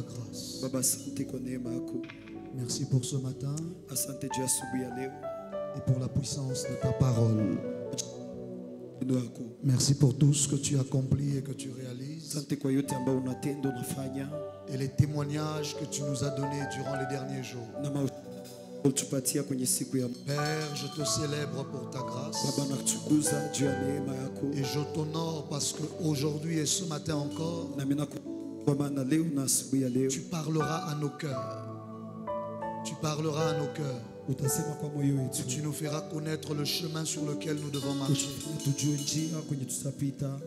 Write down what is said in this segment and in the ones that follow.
ta grâce. Baba, asante kwa neema yako. Merci pour ce matin Asante juu ya asubuhi ya leo. et pour la puissance de ta parole. Neno yako. Merci pour tout ce que tu accomplis et que tu réalises Asante kwa yote ambayo unatenda unafanya et les témoignages que tu nous as donnés durant les derniers jours. na utupatia kwenye siku ya Père, je te célèbre pour ta grâce Baba, nakutukuza juu ya neema yako. et je t'honore parce qu'aujourd'hui et ce matin encore, Na mimi kwa maana leo na asubuhi ya leo tu parleras à nos cœurs. Tu parleras à nos cœurs. utasema kwa moyo wetu. Tu nous feras connaître le chemin sur lequel nous devons marcher. Tujue njia kwenye tutapita.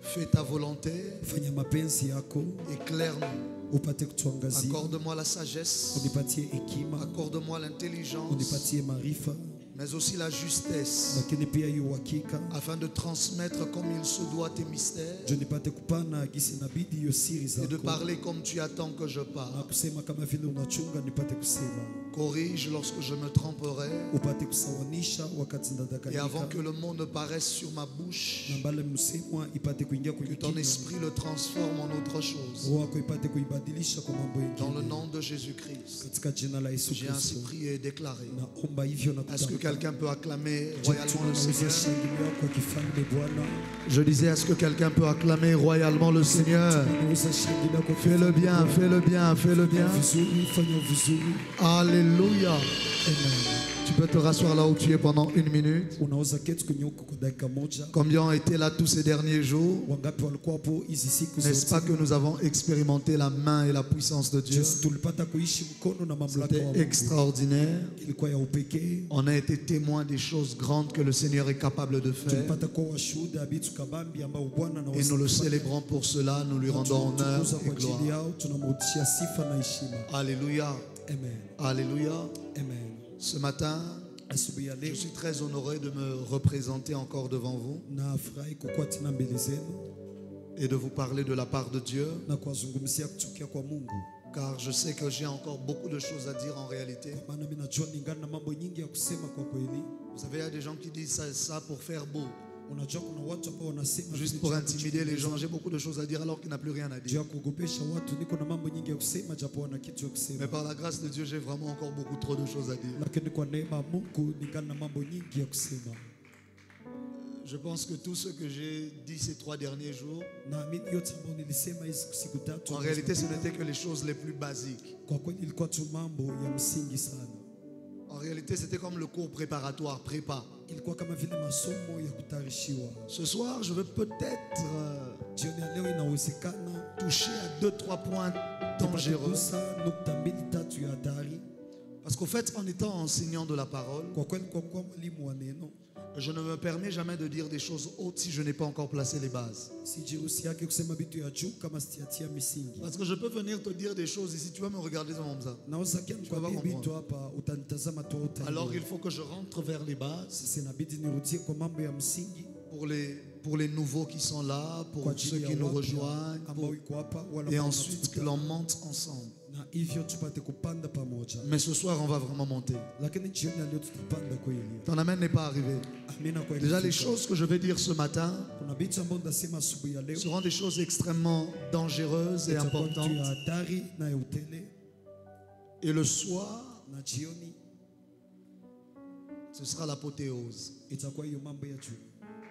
Fais ta volonté, Fanya mapenzi yako éclaire-nous. upate kutuangazia. Accorde-moi la sagesse, Unipatie hekima, accorde-moi l'intelligence, unipatie maarifa, mais aussi la justesse, lakini pia hiyo uhakika. afin de transmettre comme il se doit tes mystères Je nipate kupana gisi inabidi hiyo siri et de zako. parler comme tu attends que je Na parle. kusema kama vile unachunga nipate kusema. Corrige lorsque je me tromperai Upate kusawanisha wakati et ndadanganyika. avant que le mot ne paraisse sur ma bouche, Na mbale msemwa ipate kuingia que kwenye ton kinywa. esprit le transforme en autre chose. Roho yako ipate kuibadilisha kwa mambo Dans le mengine. nom de Jésus-Christ, Katika jina la Yesu j'ai ainsi Kristo. prié et déclaré. Naomba hivyo na Est-ce que kutamka. quelqu'un peut acclamer Je royalement le Seigneur? shangilia kwa kifalme Bwana. Je disais, est-ce que quelqu'un peut acclamer royalement le Seigneur? Tunaweza shangilia kwa Fais le bien, fais le bien, fais le bien. vizuri, fanya vizuri. Alléluia. Amen. Tu peux te rasseoir là où tu es pendant 1 minute. Unaweza keti kwenye huko kwa dakika moja. Combien ont été là tous ces derniers jours? Wangapi walikuwa hapo hizi siku N'est-ce pas que zote? nous avons expérimenté la main et la puissance de Dieu? Yesu, tulipata kuishi mkono na mamlaka wa C'était Mungu. extraordinaire. Ilikuwa ya upekee. On a été témoin des choses grandes que le Seigneur est capable de faire. Tulipata kuwa washuhuda ya vitu kabambi ambao Bwana Et anaweza nous le kufanya. célébrons pour cela. Nous lui rendons honneur Tunamtukuza et kwa ajili gloire. yao, tunamrudishia sifa na heshima. Alléluia. Amen. Alléluia. Amen. Ce matin, Asubuhi ya je leo suis très honoré de me représenter encore devant vous nafurahi kukuwa tena mbele zenu et de vous parler de la part de Dieu, na kuwazungumzia kutokea kwa Mungu, car je sais que j'ai encore beaucoup de choses à dire en réalité. maana mimi najua ningana na mambo nyingi ya kusema kwa kweli. Vous savez, il y a des gens qui disent ça pour faire beau, Unajua kuna watu ambao wanasema juste vile pour jambo intimider les juu gens. J'ai beaucoup de choses à dire alors qu'il n'a plus rien à juu dire. ya kuogopesha watu. Niko na mambo nyingi ya kusema japo wana kitu ya kusema, Mais par la grâce de Dieu, j'ai vraiment encore beaucoup trop de choses à dire. lakini kwa neema ya Mungu ningana na mambo nyingi ya kusema. Je pense que tout ce que j'ai dit ces 3 derniers jours, Naamini yote ambayo nilisema hizi siku tatu, en réalité, ce n'était que les choses les plus basiques. kwa kweli ilikuwa tu mambo ya msingi sana. En réalité, c'était comme le cours préparatoire, prépa. Ilikuwa kama vile masomo ya kutayarishiwa. Ce soir, je veux peut-être Jioni ya leo inawezekana toucher à 2-3 points dangereux. kugusa nukta mbili tatu ya hatari. Parce qu'au fait, en étant enseignant de la parole, Kwa kweli kwa kuwa mwalimu wa neno, je ne me permets jamais de dire des choses hautes si je n'ai pas encore placé les bases. sijiruhusi yake kusema vitu ya juu kama sijatia misingi. Parce que je peux venir te dire des choses ici, tu vas me regarder comme ça. Naweza kia nikwambie comprendre. vitu hapa, utanitazama tu Alors il faut que je rentre vers les bases sasa inabidi nirudie kwa mambo ya msingi pour les nouveaux qui sont là, kwa pour ceux ajili qui ya nous wapya rejoignent, ambao iko hapa wala et ambao ensuite que wanatukuta. l'on monte ensemble. Na hivyo tupate kupanda pamoja. Mais ce soir, on va vraiment monter. Lakini jioni ya leo tutapanda kweli. Ton amen n'est pas arrivé. Amina kwa Déjà, les ilifika. choses que je vais dire ce matin Kuna vitu ambavyo ndasema asubuhi ya leo seront des choses extrêmement dangereuses et itakuwa vitu ya importantes. hatari na ya utele, Et le soir, na jioni ce sera l'apothéose. itakuwa hiyo mambo ya juu.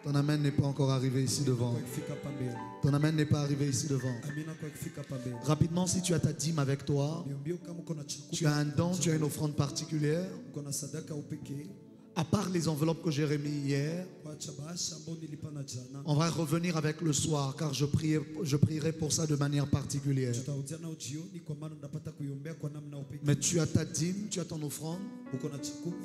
Ton amen n'est pas encore arrivé ici devant. Kwa kufika hapa mbele. Ton amen n'est pas arrivé ici devant. Amina kwa kufika hapa mbele. Rapidement, si tu as ta dîme avec toi, Niambie kama uko na chakula, tu as un don, tu as une offrande particulière, uko na sadaka upekee, à part les enveloppes que j'ai remis hier, wacha bahasha ambayo nilipana jana. on va revenir avec le soir, car je prierai pour ça de manière particulière. Tutarudia nao jioni kwa maana napata kuiombea kwa namna upekee. Mais tu as ta dîme, tu as ton offrande. Uko na chakula,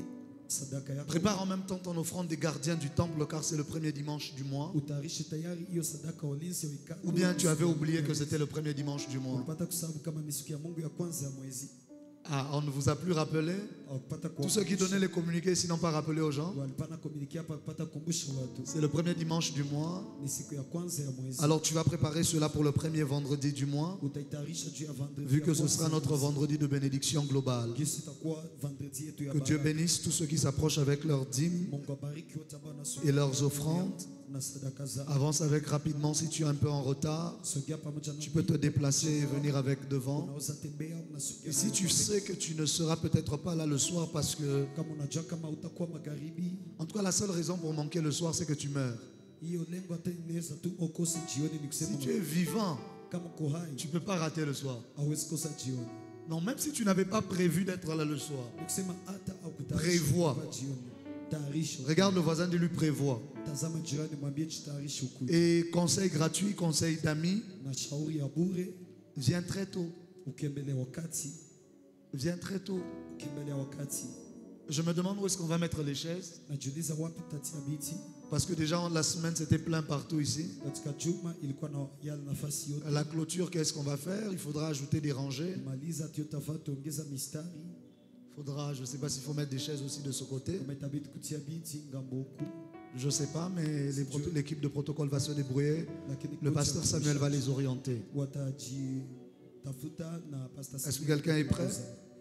sadaka yako. Prépare en même temps ton offrande des gardiens du temple, car c'est le premier dimanche du mois. Utayarishe tayari hiyo sadaka ulinzi wika. Ou bien tu avais oublié que c'était le premier dimanche du mois. Unapata kusahau kama ni siku ya Mungu ya kwanza ya mwezi. Ah, on ne vous a plus rappelé? Kupata Tous ceux qui donnaient les communiqués, s'ils n'ont pas rappelé aux gens, walipana komuniki hapa kupata kukumbusha watu. c'est le premier dimanche du mois. Ni siku ya kwanza ya mwezi. Alors tu vas préparer cela pour le premier vendredi du mois, Utaitayarisha juu ya vendredi. vu que ce sera notre vendredi de bénédiction globale. Yesu itakuwa vendredi yetu ya Que Dieu baraka. bénisse tous ceux qui s'approchent avec leurs dîmes Mungu abariki wote ambao et leurs offrandes. na sadaka zao. Avance avec rapidement. Si tu es un peu en retard, Sogea pamoja na tu peux te déplacer et venir avec devant. unaweza tembea unasogea. Et si tu sais que tu ne seras peut-être pas là le soir parce que, Kama unajua kama utakuwa magharibi, en tout cas, la seule raison pour manquer le soir, c'est que tu meurs. hiyo lengo hata inaweza tu ukose jioni, ni kusema Si tu es vivant, kama uko hai tu ne peux pas rater le soir. hauwezi kosa jioni. Non, même si tu n'avais pas prévu d'être là le soir, Ni kusema hata Prévois. kwa jioni. Tayarisha. regarde le voisin, dis-lui prévois. Tazama jirani, mwambie jitayarishe ukuje. Et conseil gratuit, conseil d'amis, Na shauri ya bure, viens très tôt. ukembele wakati, Viens très tôt. ukembele wakati. Je me demande où est-ce qu'on va mettre les chaises. Najiuliza wapi tatia biti. Parce que déjà, la semaine, c'était plein partout ici. Katika juma ilikuwa na yale nafasi yote. La clôture, qu'est-ce qu'on va faire? Il faudra ajouter des rangées. Maliza tuyotafaa tuongeza mistari. Il faudra, je ne sais pas s'il faut mettre des chaises aussi de ce côté. Kama itabidi kutia biti ngambo huku. Je ne sais pas, mais l'équipe de protocole va se débrouiller. Lakini Le kocha pasteur Samuel va les orienter. watajitafuta na pastor Est-ce que Samuel. quelqu'un est prêt?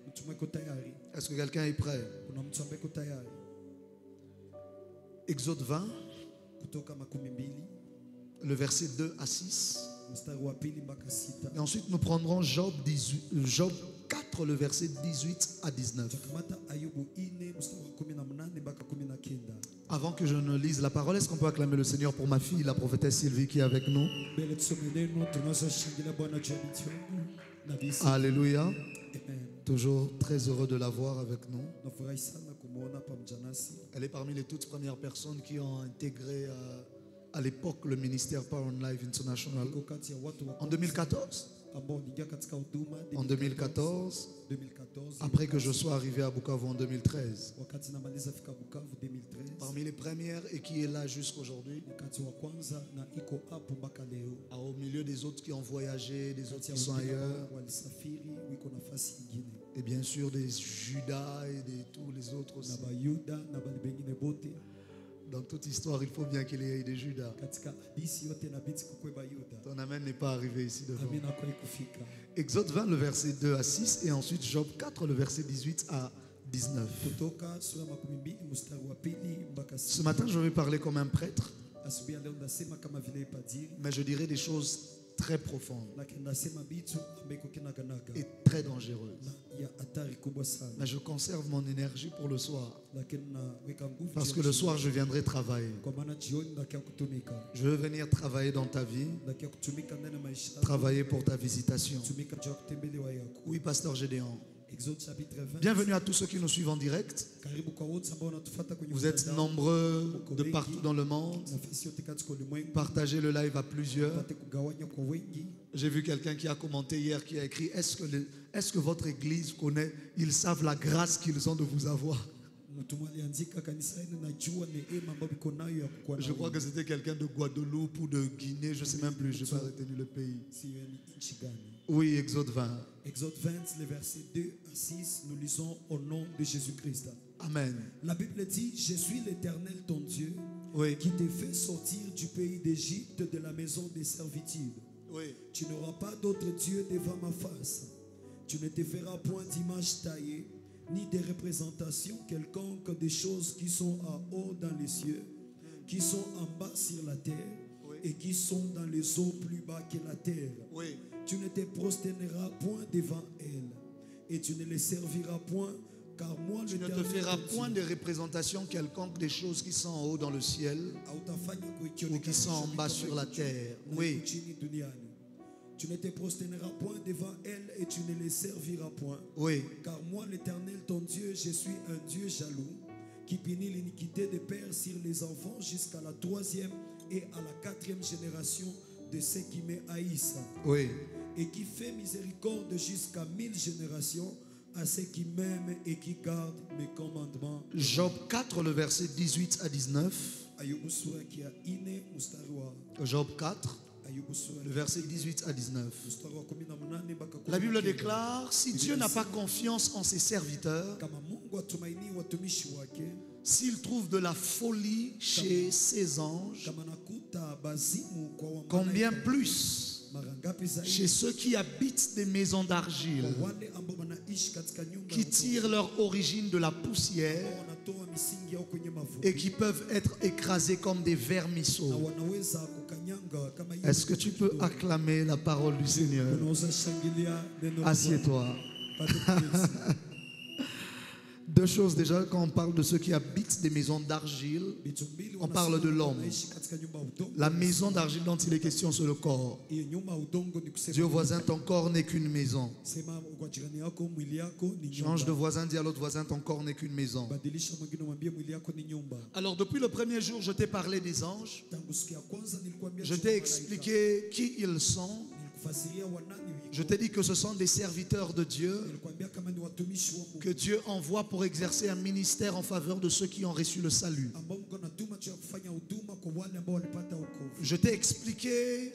Mtu mweko tayari. Est-ce que quelqu'un est prêt? Kuna mtu ambaye yuko tayari. Exode 20, Kutoka 12 le verset 2 à 6. mstari wa 2 mpaka 6. Et ensuite, nous prendrons Job 4, le verset 18 à 19. Takamata Ayubu 4 mstari wa 18 mpaka 19. Avant que je ne lise la parole, est-ce qu'on peut acclamer le Seigneur pour ma fille, la prophétesse Sylvie, qui est avec nous? Mbele tusome neno, tunaweza shangilia Bwana juu ya binti wangu. Nabii Sylvie. Alléluia. Amen. Toujours très heureux de la voir avec nous. Nafurahi sana kumuona pamoja nasi. Elle est parmi les toutes premières personnes qui ont intégré à l'époque le ministère Power on Life International. Iko kati ya watu wa En 2014. ambao waliingia katika huduma En 2014, 2014 après que je sois arrivé à Bukavu en 2013. wakati namaliza fika Bukavu 2013. Parmi les premières et qui est là jusqu'aujourd'hui. Wakati wa kwanza na iko hapo mpaka leo. Au milieu des autres qui ont voyagé, des autres Kati ya qui sont wengine ailleurs. ambao walisafiri wiko nafasi nyingine. Et bien sûr des Judas et de tous les autres aussi. Na Bayuda na bali bengine bote. Dans toute histoire, il faut bien qu'il y ait des Judas. Katika hadisi yote inabidi kukwe Bayuda. Ton amen n'est pas arrivé ici devant. Amina kwa kufika. Exode 20, le verset 2 à 6, et ensuite Job 4, le verset 18 à 19. Kutoka sura 12 mstari wa 2 mpaka 6. Ce matin, je vais parler comme un prêtre, Asubuhi leo ndasema kama vile padiri, mais je dirais des choses très profondes lakini ndasema bitu ambaye kinaganaga et très dangereuses. na ya hatari kubwa sana. Mais je conserve mon énergie pour le soir, Lakini naweka nguvu parce que le soir, je viendrai travailler. kwa maana jioni ndakia kutumika. Je veux venir travailler dans ta vie, Ndakia kutumika ndani ya maisha yako. travailler pour ta visitation. Kutumika juu ya kutembelewa yako. Oui, Pasteur Gédéon. Exode chapitre 20. Bienvenue à tous ceux qui nous suivent en direct. Karibu kwa wote ambao wanatufuata kwenye Vous êtes mtandao. nombreux de partout dans le monde. Nafasi yote katika ulimwengu. Partagez le live à plusieurs. Tupate kugawanya kwa wengi. J'ai vu quelqu'un qui a commenté hier, qui a écrit, est-ce que votre église connaît, ils savent la grâce qu'ils ont de vous avoir? Mtu aliandika kanisa hili najua neema ambayo iko nayo ya kukuwa na Je crois wewe. que c'était quelqu'un de Guadeloupe ou de Guinée, je ne sais même plus, je n'ai pas retenu le pays. Si wewe ni nchi gani? Oui, Exode 20. Exode 20, les versets 2 à 6, nous lisons au nom de Jésus-Christ. Amen. La Bible dit, je suis l'Éternel ton Dieu, Oui. qui te fait sortir du pays d'Égypte, de la maison des servitudes. Oui. Tu n'auras pas d'autre Dieu devant ma face. Tu ne te feras point d'image taillée, ni de représentation quelconque des choses qui sont en haut dans les cieux, qui sont en bas sur la terre, Oui. et qui sont dans les eaux plus bas que la terre. Oui. Tu ne te prosterneras point devant elles, et tu ne les serviras point, car moi Tu ne te l'Éternel feras ton point Dieu, de représentation quelconque des choses qui sont en haut dans le ciel ou qui sont en bas sur la terre. Oui. Tu ne te prosterneras point devant elles et tu ne les serviras point. Oui. Car moi, l'Éternel, ton Dieu, je suis un Dieu jaloux, qui punit l'iniquité des pères sur les enfants jusqu'à la 3e et à la 4e génération de ceux qui me haïssent. Oui. Et qui fait miséricorde jusqu'à 1000 générations à ceux qui m'aiment et qui gardent mes commandements. Job 4, le verset 18 à 19. Ayubu sura kia 4 mstari wa Job 4, Ayubu sura le verset 18 à 19. mstari wa 18 mpaka La Bible 19. déclare, si Dieu n'a pas confiance en ses serviteurs, Kama Mungu atumaini watumishi wake, s'il trouve de la folie chez ses anges, kama nakuta bazimu kwa combien wamalaika, plus mara ngapi zaidi chez ceux qui habitent des maisons d'argile, kwa wale ambao wanaishi katika nyumba qui tirent leur origine de la poussière ambao wanatoa misingi au kwenye mavuno. et qui peuvent être écrasés comme des vermisseaux. Na wanaweza kukanyanga kama hiyo. Est-ce que tu peux acclamer la parole du Seigneur? Unaweza shangilia neno la Bwana. Assieds-toi. Pate kuketi. Deux choses déjà, quand on parle de ceux qui habitent des maisons d'argile, Vitu mbili on parle de l'homme. wanaishi katika nyumba ya udongo. La maison d'argile dont il est question, c'est le corps. Hiyo nyumba ya udongo ni kusema. Dis au voisin, ton corps n'est qu'une maison. Sema kwa jirani yako mwili yako ni nyumba. Change de voisin, dis à l'autre voisin, ton corps n'est qu'une maison. Badilisha mwingine mwambie mwili yako ni nyumba. Alors depuis le premier jour, je t'ai parlé des anges. Tangu siku ya kwanza nilikwambia Je t'ai expliqué qui ils sont. Nilikufasiria wanani wiko. Je t'ai dit que ce sont des serviteurs de Dieu, Nilikwambia kama ni watumishi wa Mungu. que Dieu envoie pour exercer un ministère en faveur de ceux qui ont reçu le salut. Ambao Mungu anatuma cha kufanya huduma kwa wale ambao walipata wokovu. Je t'ai expliqué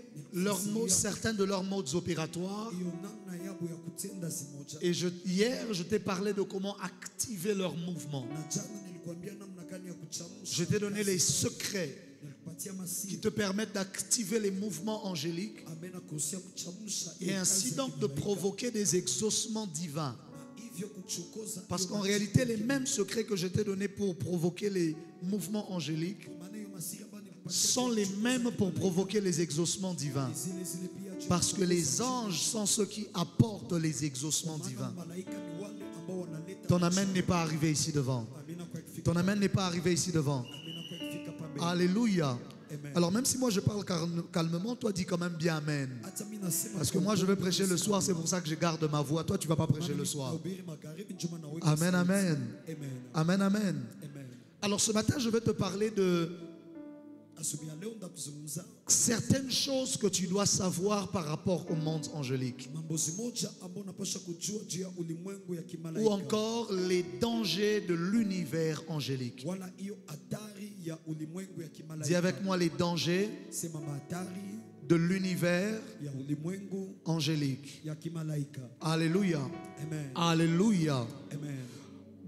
certains de leurs modes opératoires. Hiyo namna yao ya kutenda zimoja. Et hier, je t'ai parlé de comment activer leurs mouvements. Na jana nilikwambia namna gani ya kuchamsha. Je t'ai donné les secrets Nilikupatia masiri. qui te permettent d'activer les mouvements angéliques Amena kuhusia kuchamsha. et ainsi donc de provoquer des exaucements divins. Hivyo kuchokoza. Parce qu'en réalité, les mêmes secrets que je t'ai donnés pour provoquer les mouvements angéliques Maana hiyo masiri ambayo nilikupatia sont les mêmes pour provoquer les exaucements divins. zile pia. Parce que les anges sont ceux qui apportent les exaucements divins. Malaika ni wale ambao wanaleta. Ton amen n'est pas arrivé ici devant. Amina kwa kufika. Ton amen n'est pas arrivé ici devant. Amina kwa kufika pambe. Alléluia. Amen. Alors même si moi je parle calmement, toi dis quand même bien amen. Hata mimi nasema Parce que moi je vais prêcher le soir, c'est pour ça que je garde ma voix. Toi tu ne vas pas prêcher le soir. Nahubiri magharibi, njuma naweka Amen, sauti. amen. Amen. Amen, amen. Amen. Alors ce matin je vais te parler de Asubuhi ya leo ndakuzungumza certaines choses que tu dois savoir par rapport au monde angélique. mambo zimoja ambao unapaswa kujua juu ya ulimwengu ya Ou kimalaika. encore les dangers de l'univers angélique. Wala hiyo hatari ya ulimwengu ya kimalaika. Dis avec moi les dangers Sema hatari de l'univers ya ulimwengu angélique. ya kimalaika. Alléluia. Amen. Alléluia. Amen.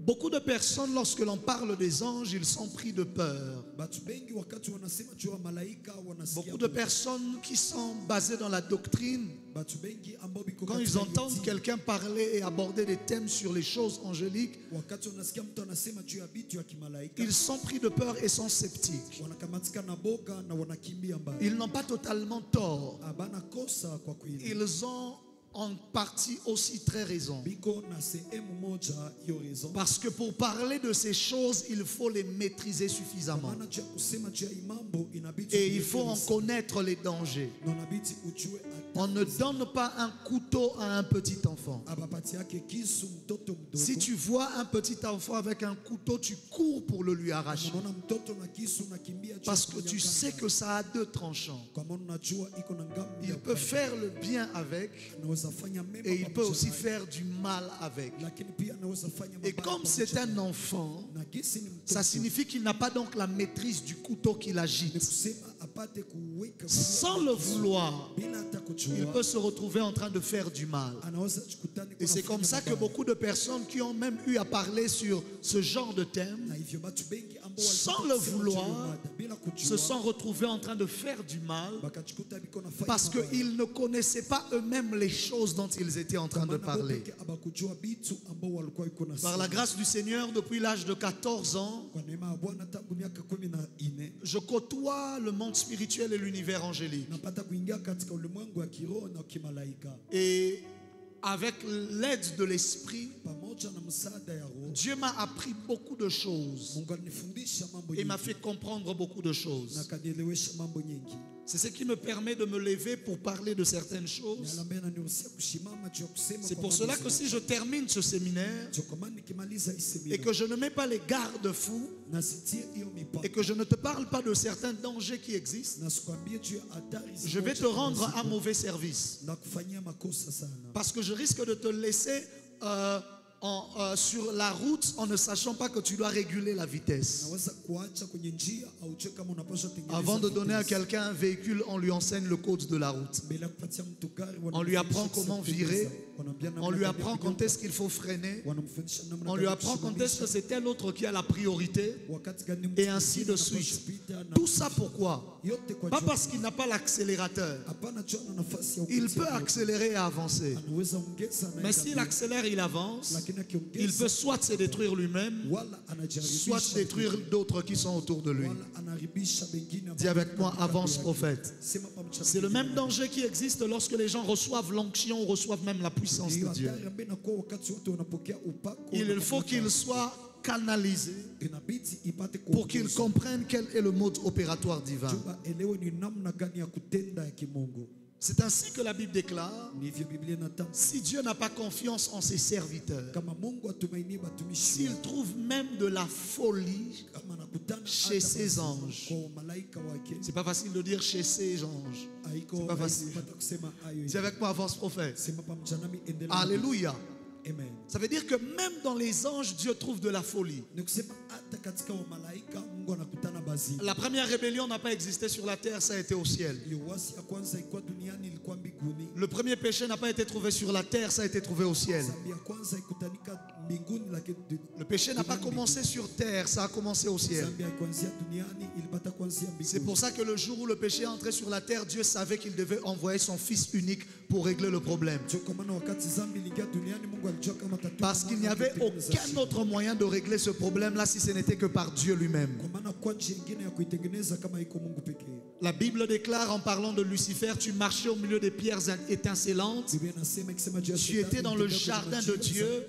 Beaucoup de personnes, lorsque l'on parle des anges, ils sont pris de peur. Batu bengi wakati wanasema juu ya malaika wanasikia. Beaucoup de personnes qui sont basées dans la doctrine, Batu bengi ambao biko quand katika ils entendent hiti, quelqu'un parler et aborder des thèmes sur les choses angéliques, wakati wanasikia mtu anasema juu ya vitu ya kimalaika, ils sont pris de peur et sont sceptiques. wanakamatika na boga na wanakimbia mbali. Ils n'ont pas totalement tort. Abana kosa kwa kweli. Ils ont en partie aussi très raison. Biko na sehemu moja hiyo raison. Parce que pour parler de ces choses, il faut les maîtriser suffisamment. Maana juu ya kusema juu ya imambo inabidi Et il faut en connaître les dangers. na inabidi ujue hatari. On ne donne pas un couteau à un petit enfant. Abapati yake kisu mtoto mdogo. Si tu vois un petit enfant avec un couteau, tu cours pour le lui arracher. Unaona mtoto na kisu nakimbia juu Parce ya que tu kunyang'anya. sais que ça a deux tranchants. Kwa maana unajua iko na ngamu Il ya peut upande. faire le bien avec Anaweza fanya mema et il peut pamoja aussi naye. faire du mal avec. Lakini pia anaweza fanya Et mabaya comme pamoja c'est un naye. enfant, Na gisi ni mtoto, ça signifie qu'il n'a pas donc la maîtrise du couteau qu'il ni agite. kusema apate kuweka Sans le vouloir, bila hata il kujua, peut se retrouver en train de faire du mal. anaweza jikutana Et c'est comme ça que beaucoup de personnes qui ont même eu à parler sur ce genre de thème na hivyo watu bengi ambao sans walipata le kusema vouloir, juu ya mada, bila se kujua, sont retrouvés en train de faire du mal bakajikuta biko nafanya parce mabaya. qu'ils ne connaissaient pas eux-mêmes les choses dont ils étaient en train de Maana parler. bopeke abakujua bitu ambao walikuwa iko na Par la grâce du Seigneur, depuis l'âge de 14 ans, kwa neema ya Bwana tangu miaka 14 je côtoie le monde spirituel et l'univers angélique. napata kuingia katika ulimwengu wa kiroho na kimalaika. Et avec l'aide de l'Esprit, Pamoja na msaada ya Roho, Dieu m'a appris beaucoup de choses Mungu alinifundisha mambo et m'a nyingi fait comprendre beaucoup de na choses. kanielewesha mambo nyingi. C'est ce qui me permet de me lever pour parler de certaines choses. Na ambaye ananiruhusia kusimama juu ya kusema C'est kwa pour mambo cela que zinazo- si je termine ce séminaire Ndio kwa maana nikimaliza hii et semina que je ne mets pas les garde-fous na sitie hiyo mipaka et que je ne te parle pas de certains dangers qui existent, na sikwambie juu ya hatari je vais te rendre un mauvais service. na kufanyia makosa sana, Parce que je risque de te laisser sur la route en ne sachant pas que tu dois réguler la vitesse. naweza kuacha kwenye njia au je kama unapaswa tengeneza Avant de donner à vitesse. quelqu'un un véhicule, on lui enseigne le code de la route. Mbele ya kupatia mtu gari, On lui apprend wanamfundisha comment jinsi ya virer. kutengeneza. Wanaambia namna On lui gani ya apprend kugeuka. quand est-ce qu'il faut freiner. Wanamfundisha namna On gani lui ya apprend quand est-ce que kusimamisha, c'est tel autre qui a la priorité. wakati gani mtu Et ainsi mwingine de anapaswa suite. kupita na- Tout ça pourquoi? yote kwa Pas juu. parce qu'il n'a pas l'accélérateur. Hapana juu ana nafasi ya Il kupitia peut yote. accélérer et avancer. Anaweza ongeza na Mais enda s'il mbele. accélère, il avance. Lakini il peut soit se détruire lui-même, soit détruire d'autres qui sont autour de lui. Dis avec moi, avance prophète. C'est le même danger qui existe lorsque les gens reçoivent l'onction ou reçoivent même la puissance de Dieu. Il faut qu'ils soient canalisés pour qu'ils comprennent quel est le mode opératoire divin. C'est ainsi que la Bible déclare, si Dieu n'a pas confiance en ses serviteurs, s'il trouve même de la folie chez ses anges, c'est pas facile de dire chez ses anges, c'est pas facile. C'est avec moi, avance prophète. Alléluia. Amen. Ça veut dire que même dans les anges, Dieu trouve de la folie. La première rébellion n'a pas existé sur la terre, ça a été au ciel. Le premier péché n'a pas été trouvé sur la terre, ça a été trouvé au ciel. Le péché n'a pas commencé sur terre, ça a commencé au ciel. C'est pour ça que le jour où le péché est entré sur la terre, Dieu savait qu'il devait envoyer son Fils unique pour régler le problème. Parce qu'il n'y avait aucun autre moyen de régler ce problème-là si ce n'était que par Dieu lui-même. La Bible déclare en parlant de Lucifer, tu marchais au milieu des pierres étincelantes, tu étais dans le jardin de Dieu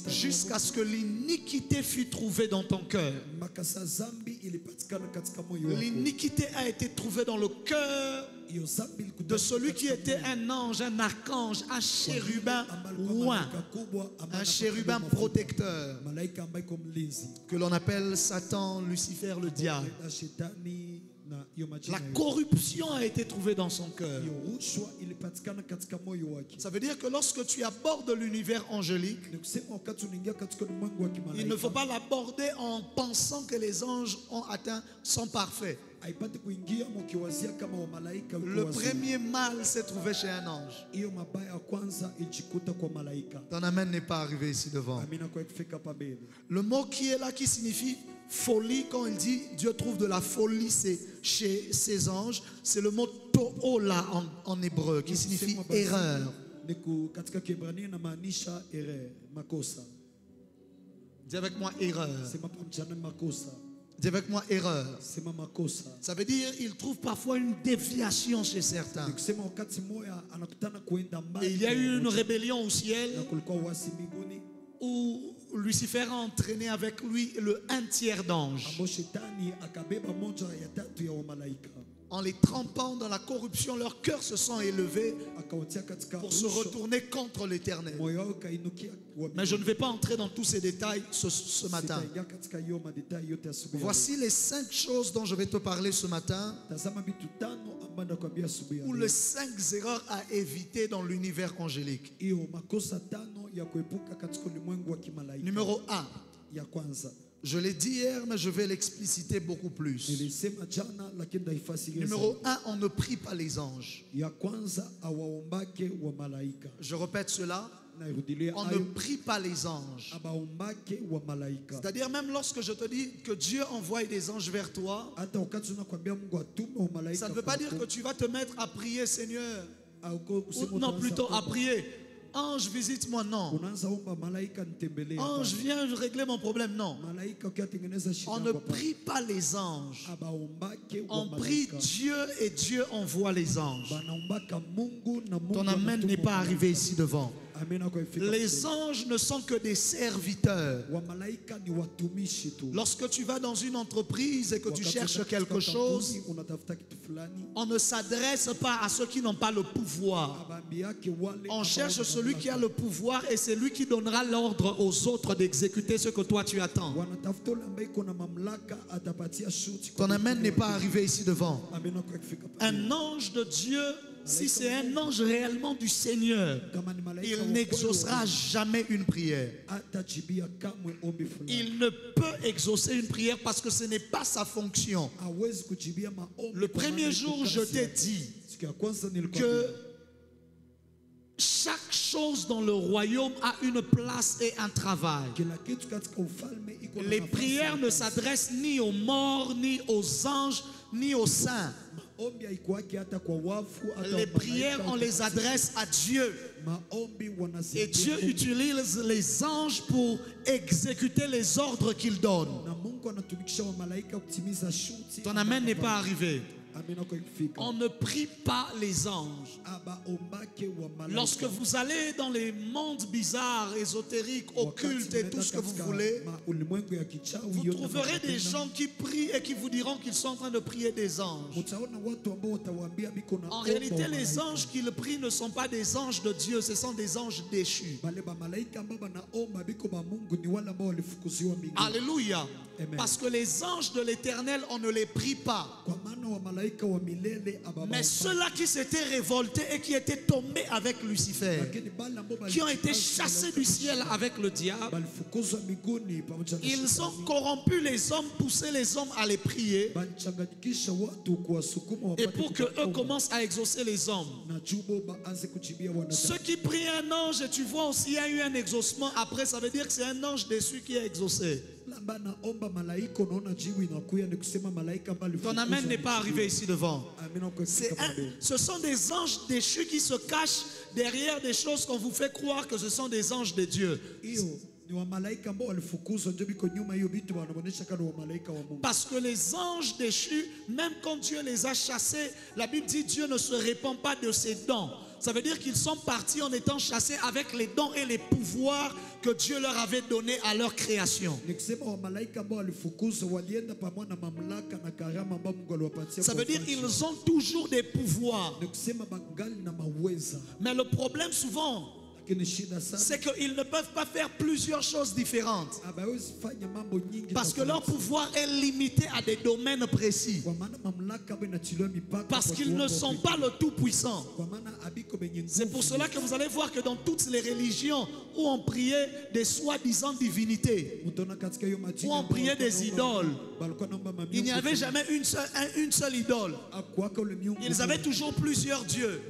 jusqu'à ce que l'iniquité fût trouvée dans ton cœur. L'iniquité a été trouvée dans le cœur de celui qui était un ange, un archange, un chérubin oint, un chérubin protecteur, que l'on appelle Satan, Lucifer, le diable. La corruption a été trouvée dans son cœur. Ça veut dire que lorsque tu abordes l'univers angélique, il ne faut pas l'aborder en pensant que les anges ont atteint sont parfaits. Le premier mal s'est trouvé chez un ange. Ton amen n'est pas arrivé ici devant. Le mot qui est là, qui signifie folie, quand il dit Dieu trouve de la folie chez ses anges, c'est le mot to'ola en hébreu, qui signifie erreur. Dis avec moi erreur. Dis avec moi erreur. Ça veut dire il trouve parfois une déviation chez certains. Et il y a eu une rébellion au ciel où Lucifer a entraîné avec lui un tiers d'anges. En les trempant dans la corruption, leurs cœurs se sont élevés pour se retourner contre l'Éternel. Mais je ne vais pas entrer dans tous ces détails ce matin. Voici les 5 choses dont je vais te parler ce matin, ou les 5 erreurs à éviter dans l'univers angélique. Numéro 1. Je l'ai dit hier, mais je vais l'expliciter beaucoup plus. Numéro 1, on ne prie pas les anges. Je répète cela. On ne prie pas les anges. C'est-à-dire même lorsque je te dis que Dieu envoie des anges vers toi, ça ne veut pas dire que tu vas te mettre à prier, Seigneur. Ou non, plutôt à prier. Ange, visite-moi, non. Ange, viens régler mon problème, non. On ne prie pas les anges. On prie Dieu et Dieu envoie les anges. Ton amen n'est pas arrivé ici devant. Les anges ne sont que des serviteurs. Lorsque tu vas dans une entreprise et que tu cherches quelque chose, on ne s'adresse pas à ceux qui n'ont pas le pouvoir. On cherche celui qui a le pouvoir et c'est lui qui donnera l'ordre aux autres d'exécuter ce que toi tu attends. Ton amen n'est pas arrivé ici devant. Un ange de Dieu, si c'est un ange réellement du Seigneur, il n'exaucera jamais une prière. Il ne peut exaucer une prière parce que ce n'est pas sa fonction. Le premier jour, je t'ai dit que chaque chose dans le royaume a une place et un travail. Les prières ne s'adressent ni aux morts, ni aux anges, ni aux saints. Les prières, on les adresse à Dieu. Et Dieu utilise les anges pour exécuter les ordres qu'il donne. Ton amen n'est pas arrivé. On ne prie pas les anges. Lorsque vous allez dans les mondes bizarres, ésotériques, occultes et tout ce que vous voulez, vous trouverez des gens qui prient et qui vous diront qu'ils sont en train de prier des anges. En réalité, les anges qu'ils prient ne sont pas des anges de Dieu, ce sont des anges déchus. Alléluia. Parce que les anges de l'Éternel, on ne les prie pas. Mais ceux-là qui s'étaient révoltés et qui étaient tombés avec Lucifer, qui ont été chassés du ciel avec le diable, ils ont corrompu les hommes, poussé les hommes à les prier, et pour qu'eux commencent à exaucer les hommes. Ceux qui prient un ange, et tu vois aussi, il y a eu un exaucement après, ça veut dire que c'est un ange déçu qui a exaucé. Ton amen n'est pas arrivé ici devant. Ce sont des anges déchus qui se cachent derrière des choses qu'on vous fait croire que ce sont des anges de Dieu. Parce que les anges déchus, même quand Dieu les a chassés, la Bible dit Dieu ne se répand pas de ses dons. Ça veut dire qu'ils sont partis en étant chassés avec les dons et les pouvoirs que Dieu leur avait donnés à leur création. Ça veut dire qu'ils ont toujours des pouvoirs. Mais le problème souvent, c'est qu'ils ne peuvent pas faire plusieurs choses différentes. Parce que leur pouvoir est limité à des domaines précis. Parce qu'ils ne sont pas le Tout-Puissant. C'est pour cela que vous allez voir que dans toutes les religions où on priait des soi-disant divinités, où on priait des idoles, il n'y avait jamais une seule idole. Ils avaient toujours plusieurs dieux.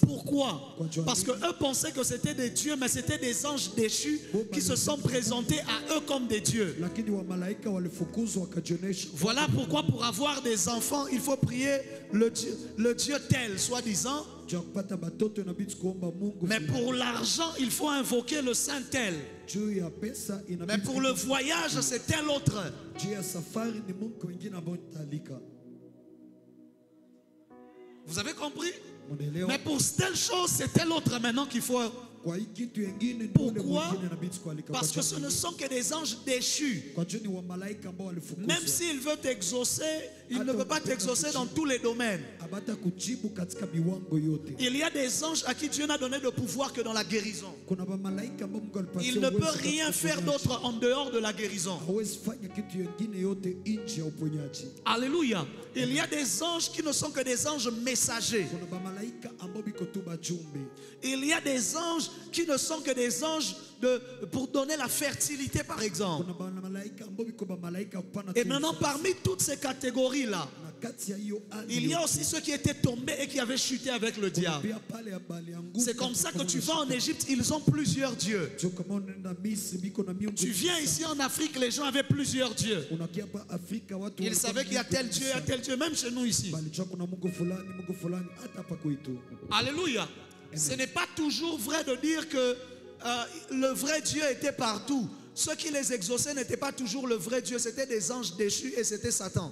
Pourquoi? Parce que eux pensaient que c'était des dieux, mais c'était des anges déchus qui se sont présentés à eux comme des dieux. Voilà pourquoi pour avoir des enfants, il faut prier le Dieu tel, soi-disant. Mais pour l'argent, il faut invoquer le saint tel. Mais pour le voyage, c'est tel autre. Vous avez compris? Mais pour telle chose, c'est tel autre maintenant qu'il faut. Pourquoi? Parce que ce ne sont que des anges déchus. Même s'il veut t'exaucer, il ne peut pas t'exaucer dans tous les domaines. Il y a des anges à qui Dieu n'a donné de pouvoir que dans la guérison. Il ne peut rien faire d'autre en dehors de la guérison. Alléluia. Il y a des anges qui ne sont que des anges messagers. Il y a des anges qui ne sont que des anges pour donner la fertilité, par exemple. Et maintenant, parmi toutes ces catégories-là, il y a aussi ceux qui étaient tombés et qui avaient chuté avec le diable. C'est comme ça que tu vas en Égypte, ils ont plusieurs dieux. Tu viens ici en Afrique, les gens avaient plusieurs dieux. Ils savaient qu'il y a tel Dieu, même chez nous ici. Alléluia. Ce n'est pas toujours vrai de dire que le vrai Dieu était partout. Ceux qui les exauçaient n'étaient pas toujours le vrai Dieu, c'était des anges déchus et c'était Satan.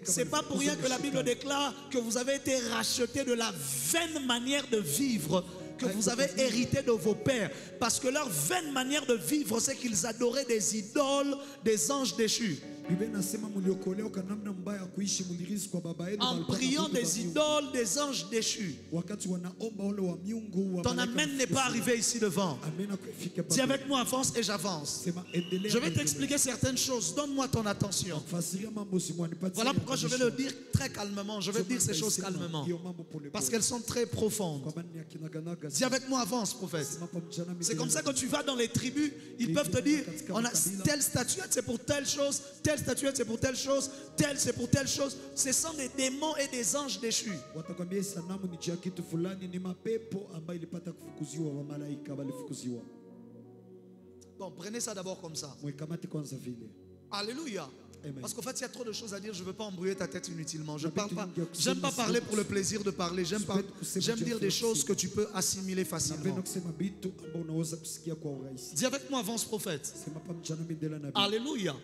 C'est pas pour rien que la Bible déclare que vous avez été rachetés de la vaine manière de vivre que vous avez hérité de vos pères. Parce que leur vaine manière de vivre, c'est qu'ils adoraient des idoles, des anges déchus. En priant des idoles, des anges déchus. Ton amen n'est pas arrivé ici devant. Dis avec moi, avance et j'avance. Je vais t'expliquer certaines choses. Donne-moi ton attention. Voilà pourquoi je vais le dire très calmement. Je vais dire ces choses calmement. Parce qu'elles sont très profondes. Dis avec moi, avance, prophète. C'est comme ça que tu vas dans les tribus. Ils peuvent te dire, on a telle statuette, c'est pour telle chose. Telle statuette, c'est pour telle chose. Telle, c'est pour telle chose. Ce sont des démons et des anges déchus. Bon, prenez ça d'abord comme ça. Alléluia. Parce qu'en fait, il y a trop de choses à dire. Je ne veux pas embrouiller ta tête inutilement. Je parle pas. J'aime pas parler pour le plaisir de parler. J'aime dire des choses que tu peux assimiler facilement. Dis avec moi, avance prophète. Alléluia.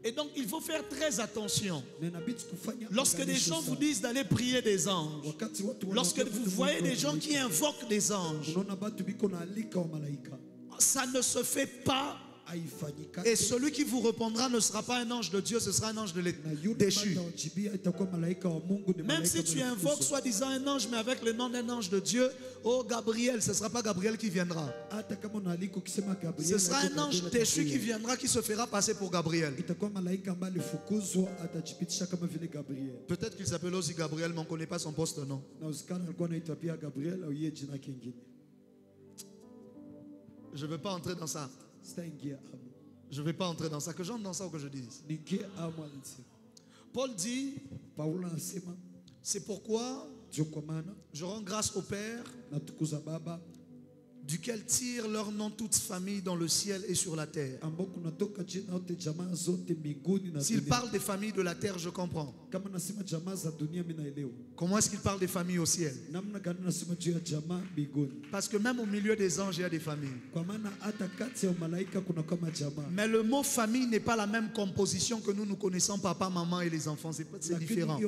Et donc, il faut faire très attention. Lorsque des gens vous disent d'aller prier des anges, lorsque vous voyez des gens qui invoquent des anges, ça ne se fait pas. Et celui qui vous répondra ne sera pas un ange de Dieu, ce sera un ange de déchu. Même si tu invoques soi-disant un ange, mais avec le nom d'un ange de Dieu, oh Gabriel, ce ne sera pas Gabriel qui viendra. Ce sera un ange déchu qui viendra, qui se fera passer pour Gabriel. Peut-être qu'il s'appelle aussi Gabriel, mais on ne connaît pas son poste, non. Je ne veux pas entrer dans ça. Je ne vais pas entrer dans ça. Que j'entre dans ça ou que je dise. Paul dit, c'est pourquoi je rends grâce au Père, duquel tire leur nom toute famille dans le ciel et sur la terre. S'il parle des familles de la terre, je comprends. Comment est-ce qu'il parle des familles au ciel? Parce que même au milieu des anges, il y a des familles. Mais le mot famille n'est pas la même composition que nous connaissons, papa, maman et les enfants. C'est différent.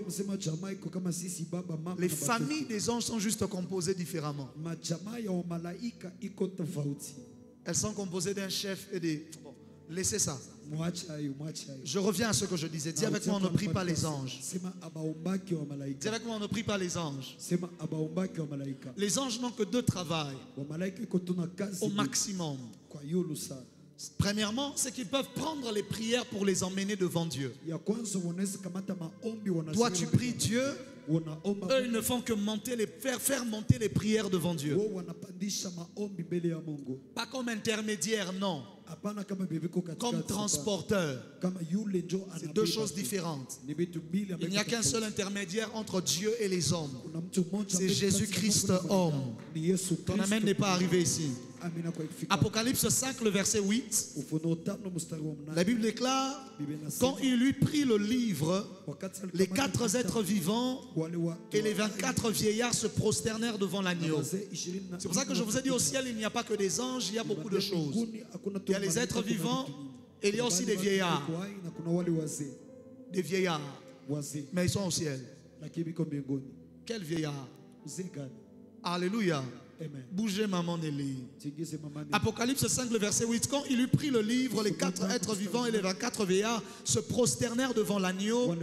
Les familles des anges sont juste composées différemment. Elles sont composées d'un chef et des... Bon, laissez ça. Je reviens à ce que je disais. Dis avec moi, on ne prie pas les anges. Dis avec moi, on ne prie pas les anges. Les anges n'ont que 2 travails au maximum. Premièrement, c'est qu'ils peuvent prendre les prières pour les emmener devant Dieu. Toi, tu pries Dieu. Eux, ils ne font que faire monter les prières devant Dieu. Pas comme intermédiaire, non. Comme transporteur. C'est 2 choses différentes. Il n'y a qu'un seul intermédiaire entre Dieu et les hommes. C'est Jésus-Christ homme. Ton amen n'est pas arrivé ici. Apocalypse 5, le verset 8. La Bible déclare, quand il lui prit le livre, les 4 êtres vivants et les 24 vieillards se prosternèrent devant l'agneau. C'est pour ça que je vous ai dit, au ciel, il n'y a pas que des anges, il y a beaucoup de choses. Il y a les êtres vivants et il y a aussi des vieillards. Des vieillards. Mais ils sont au ciel. Quel vieillard? Alléluia. Bougez, maman Nelly. Apocalypse 5, le verset 8. Quand il eut pris le livre, les 4 êtres vivants et les 24 vieillards se prosternèrent devant l'agneau,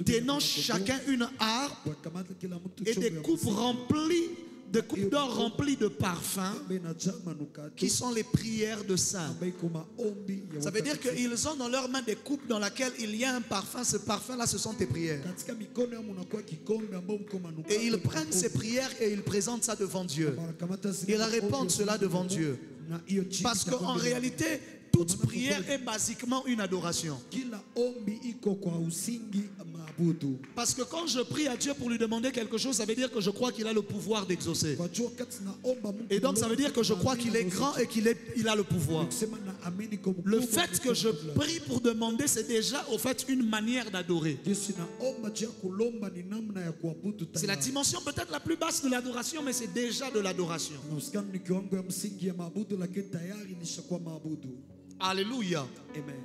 tenant chacun une harpe et des coupes remplies, de coupes d'or remplies de parfums, qui sont les prières de saints. Ça veut dire qu'ils ont dans leurs mains des coupes dans lesquelles il y a un parfum. Ce parfum-là, ce sont tes prières. Et ils prennent ces prières et ils présentent ça devant Dieu. Ils répandent cela devant Dieu. Parce qu'en réalité, toute prière est basiquement une adoration. Parce que quand je prie à Dieu pour lui demander quelque chose, ça veut dire que je crois qu'il a le pouvoir d'exaucer. Et donc ça veut dire que je crois qu'il est grand et qu'il a le pouvoir. Le fait que je prie pour demander, c'est déjà au fait une manière d'adorer. C'est la dimension peut-être la plus basse de l'adoration, mais c'est déjà de l'adoration. Alléluia. Amen.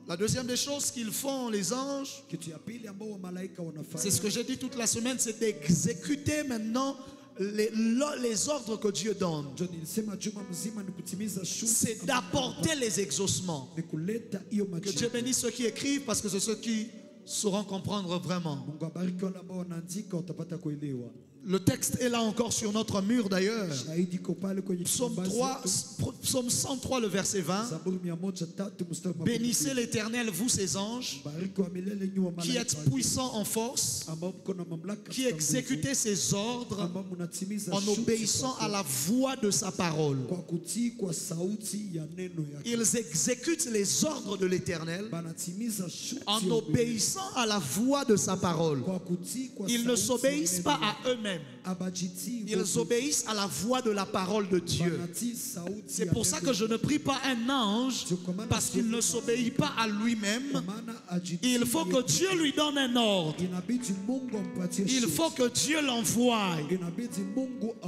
La deuxième des choses qu'ils font, les anges, c'est ce que j'ai dit toute la semaine, c'est d'exécuter maintenant les ordres que Dieu donne. C'est d'apporter les exaucements. Que Dieu bénisse ceux qui écrivent, parce que c'est ceux qui sauront comprendre vraiment. Le texte est là encore sur notre mur d'ailleurs. Psaume 103, le verset 20. Bénissez l'Éternel, vous ses anges, qui êtes puissants en force, qui exécutez ses ordres en obéissant à la voix de sa parole. Ils exécutent les ordres de l'Éternel en obéissant à la voix de sa parole. Ils ne s'obéissent pas à eux-mêmes. eux-mêmes. Ils obéissent à la voix de la parole de Dieu. C'est pour ça que je ne prie pas un ange, parce qu'il ne s'obéit pas à lui-même. Il faut que Dieu lui donne un ordre. Il faut que Dieu l'envoie.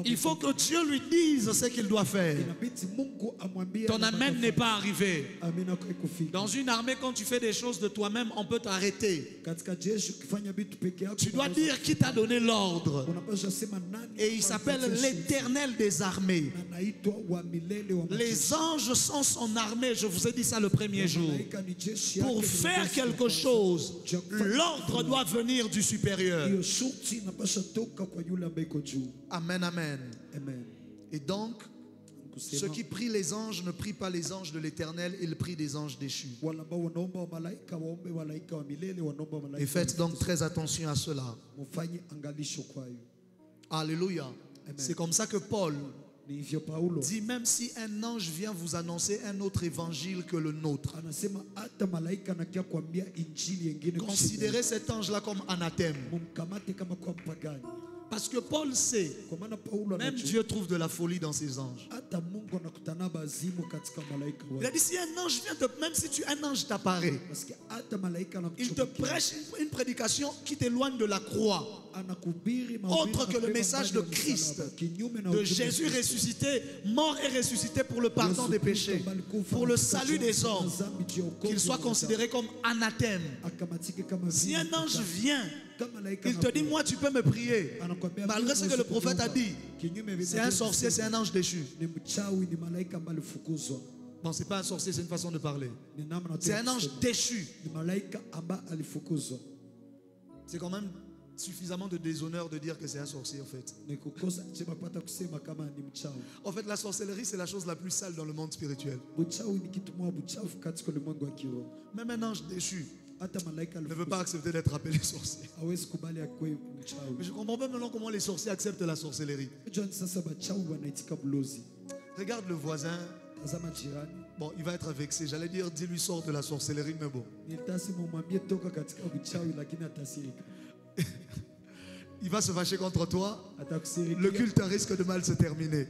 Il faut que Dieu lui dise ce qu'il doit faire. Ton amen n'est pas arrivé. Dans une armée, quand tu fais des choses de toi-même, on peut t'arrêter. Tu dois dire qui t'a donné l'ordre. Et il s'appelle l'Éternel des armées. Les anges sont son armée, je vous ai dit ça le premier jour. Pour faire quelque chose, l'ordre doit venir du supérieur. Amen, amen. Et donc, ceux qui prient les anges ne prient pas les anges de l'Éternel, ils prient des anges déchus. Et faites donc très attention à cela. Alléluia. C'est comme ça que Paul dit, même si un ange vient vous annoncer un autre évangile que le nôtre, considérez cet ange-là comme anathème. Parce que Paul sait, même Dieu trouve de la folie dans ses anges. Il a dit, si un ange vient, même si un ange t'apparaît, il te prêche une prédication qui t'éloigne de la croix, autre que le message de Christ, de Jésus ressuscité, mort et ressuscité pour le pardon des péchés, pour le salut des hommes, qu'il soit considéré comme anathème. Si un ange vient, il te dit, moi tu peux me prier, malgré ce que le prophète a dit, c'est un sorcier, c'est un ange déchu. Bon, c'est pas un sorcier, c'est une façon de parler. C'est un ange déchu. C'est quand même suffisamment de déshonneur de dire que c'est un sorcier en fait. En fait, la sorcellerie, c'est la chose la plus sale dans le monde spirituel. Même un ange déchu ne veut pas accepter d'être appelé sorcier. Mais je comprends pas maintenant comment les sorciers acceptent la sorcellerie. Regarde le voisin. Bon, il va être vexé. J'allais dire, dis-lui sort de la sorcellerie, mais bon. Il va se fâcher contre toi. Le culte risque de mal se terminer.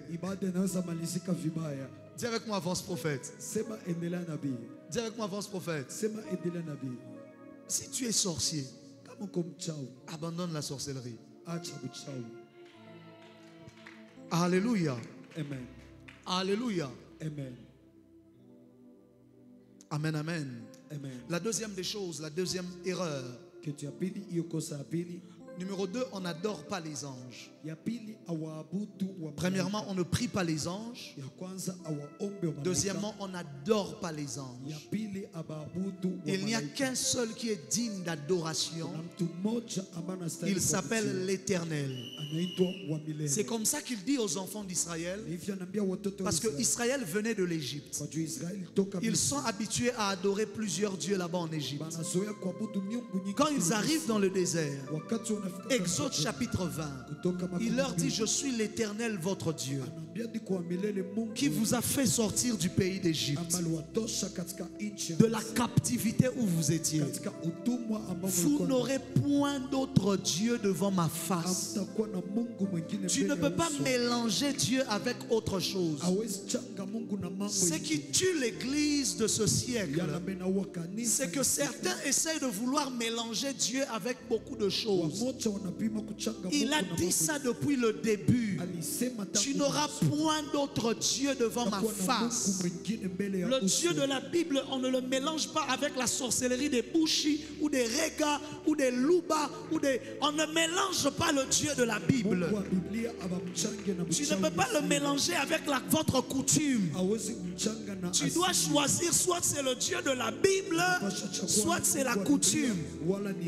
Dis avec moi, avance prophète. Dis avec moi, avance prophète. Si tu es sorcier, abandonne la sorcellerie. Alléluia. Amen. Alléluia. Amen. Amen, amen. Amen. La deuxième des choses, la deuxième erreur. Numéro 2, on n'adore pas les anges. Premièrement, on ne prie pas les anges. Deuxièmement, on n'adore pas les anges. Il n'y a qu'un seul qui est digne d'adoration. Il s'appelle l'Éternel. C'est comme ça qu'il dit aux enfants d'Israël, parce que Israël venait de l'Égypte. Ils sont habitués à adorer plusieurs dieux là-bas en Égypte. Quand ils arrivent dans le désert, Exode chapitre 20, il leur dit, je suis l'Éternel votre Dieu, qui vous a fait sortir du pays d'Égypte, de la captivité où vous étiez. Vous n'aurez point d'autre Dieu devant ma face. Tu ne peux pas mélanger Dieu avec autre chose. Ce qui tue l'église de ce siècle, c'est que certains essayent de vouloir mélanger Dieu avec beaucoup de choses. Il a dit ça depuis le début. Tu n'auras point d'autre Dieu devant ma face. Le Dieu de la Bible, on ne le mélange pas avec la sorcellerie des Bushi ou des Rega ou des Luba on ne mélange pas le Dieu de la Bible. Tu ne peux pas le mélanger avec votre coutume. Tu dois choisir, soit c'est le Dieu de la Bible, soit c'est la coutume.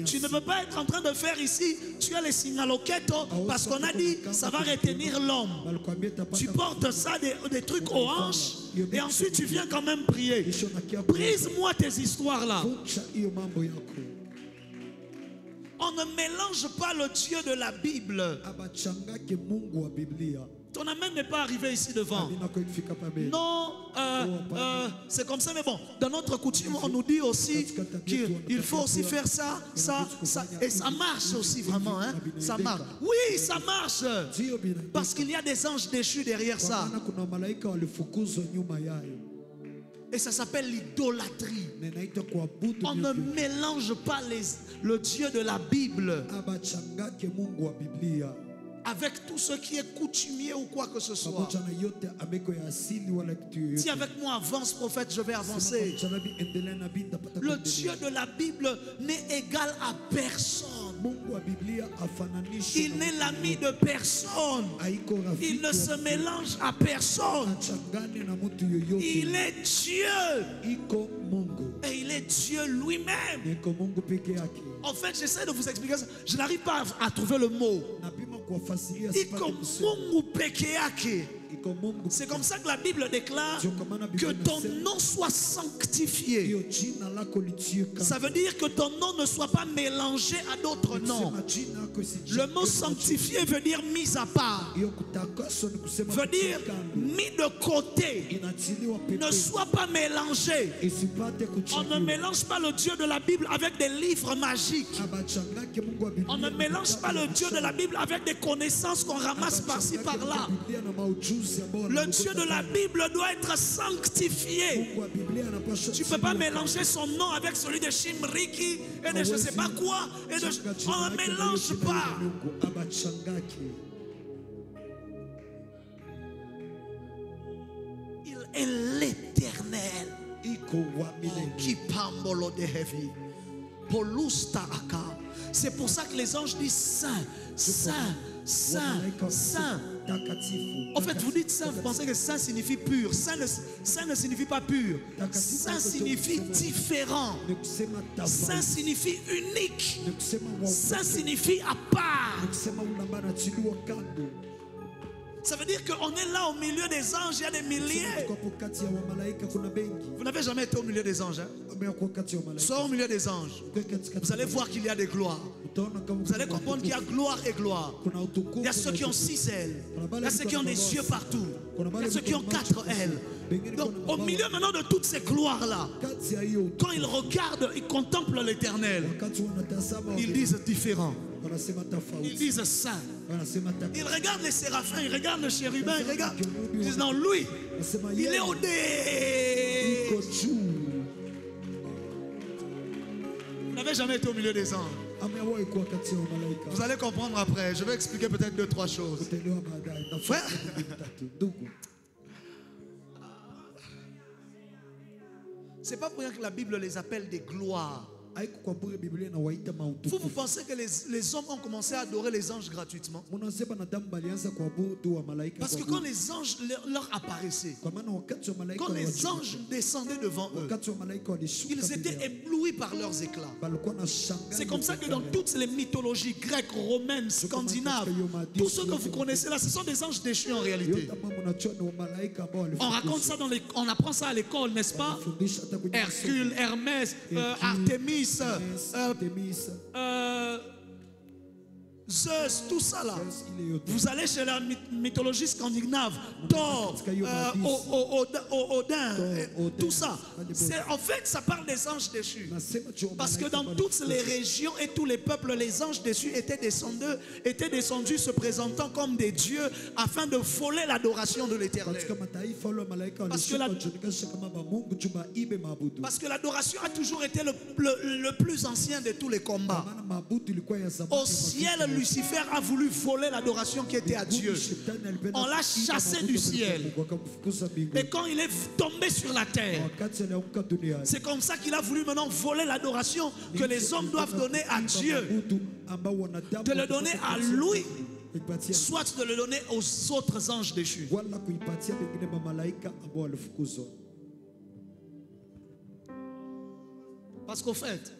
Tu ne peux pas être en train de faire ici, tu as les signaloquetos, parce qu'on a dit ça va retenir l'homme. Tu portes ça, des trucs aux hanches, et ensuite tu viens quand même prier. Brise-moi tes histoires là. On ne mélange pas le Dieu de la Bible. Ton amen n'est pas arrivé ici devant. Non, c'est comme ça, mais bon, dans notre coutume, on nous dit aussi qu'il faut aussi faire ça, et ça marche aussi vraiment, hein? Ça marche. Oui, ça marche. Parce qu'il y a des anges déchus derrière ça. Et ça s'appelle l'idolâtrie. On ne mélange pas le Dieu de la Bible avec tout ce qui est coutumier ou quoi que ce soit. Si avec moi avance, prophète, je vais avancer. Le Dieu de la Bible n'est égal à personne. Il n'est l'ami de personne. Il ne se mélange à personne. Il est Dieu. Et il est Dieu lui-même. En fait, j'essaie de vous expliquer ça. Je n'arrive pas à trouver le mot. C'est comme ça que la Bible déclare que ton nom soit sanctifié. Ça veut dire que ton nom ne soit pas mélangé à d'autres noms. Le mot sanctifié veut dire mis à part. Veut dire mis de côté. Ne soit pas mélangé. On ne mélange pas le Dieu de la Bible avec des livres magiques. On ne mélange pas le Dieu de la Bible avec des connaissances qu'on ramasse par-ci par-là. Le Dieu de la Bible doit être sanctifié. Tu ne peux pas mélanger son nom avec celui de Shimriki et de je ne sais pas quoi. On ne mélange pas. Il est l'éternel. C'est pour ça que les anges disent Saint, Saint, Saint, Saint. En fait, vous dites Saint, vous pensez que Saint signifie pur. Saint ne signifie pas pur. Saint signifie différent. Saint signifie unique. Saint signifie à part. Ça veut dire qu'on est là au milieu des anges, il y a des milliers. Vous n'avez jamais été au milieu des anges, hein? Soit au milieu des anges. Vous allez voir qu'il y a des gloires. Vous allez comprendre qu'il y a gloire et gloire. Il y a ceux qui ont 6 ailes. Il y a ceux qui ont des yeux partout. Il y a ceux qui ont 4 ailes. Donc au milieu maintenant de toutes ces gloires-là, quand ils regardent, ils contemplent l'Éternel, ils disent différent. Ils disent saint. Ils regardent les séraphins, ils regardent le chérubin, ils regardent. Ils disent non, lui, il est au nez. Vous n'avez jamais été au milieu des anges. Vous allez comprendre après. Je vais expliquer peut-être 2-3 choses. Frère, c'est pas pour rien que la Bible les appelle des gloires. Vous pensez que les hommes ont commencé à adorer les anges gratuitement? Parce que quand les anges leur apparaissaient, quand les anges descendaient devant eux, ils étaient éblouis par leurs éclats. C'est comme ça que dans toutes les mythologies grecques, romaines, scandinaves, tout ce que vous connaissez là, ce sont des anges déchus en réalité. On raconte ça on apprend ça à l'école, n'est-ce pas? Hercule, Hermès, Artémis, Zeus, tout ça là. Vous allez chez la mythologie scandinave, Thor, Odin, tout ça. En fait, ça parle des anges déchus. Parce que dans toutes les régions et tous les peuples, les anges déchus étaient descendus se présentant comme des dieux afin de voler l'adoration de l'Éternel. Parce que l'adoration a toujours été le plus ancien de tous les combats. Au ciel, Lucifer a voulu voler l'adoration qui était à Dieu. On l'a chassé du ciel. Et quand il est tombé sur la terre, c'est comme ça qu'il a voulu maintenant voler l'adoration que les hommes doivent donner à Dieu. De le donner à lui, soit de le donner aux autres anges déchus. Parce qu'au fait,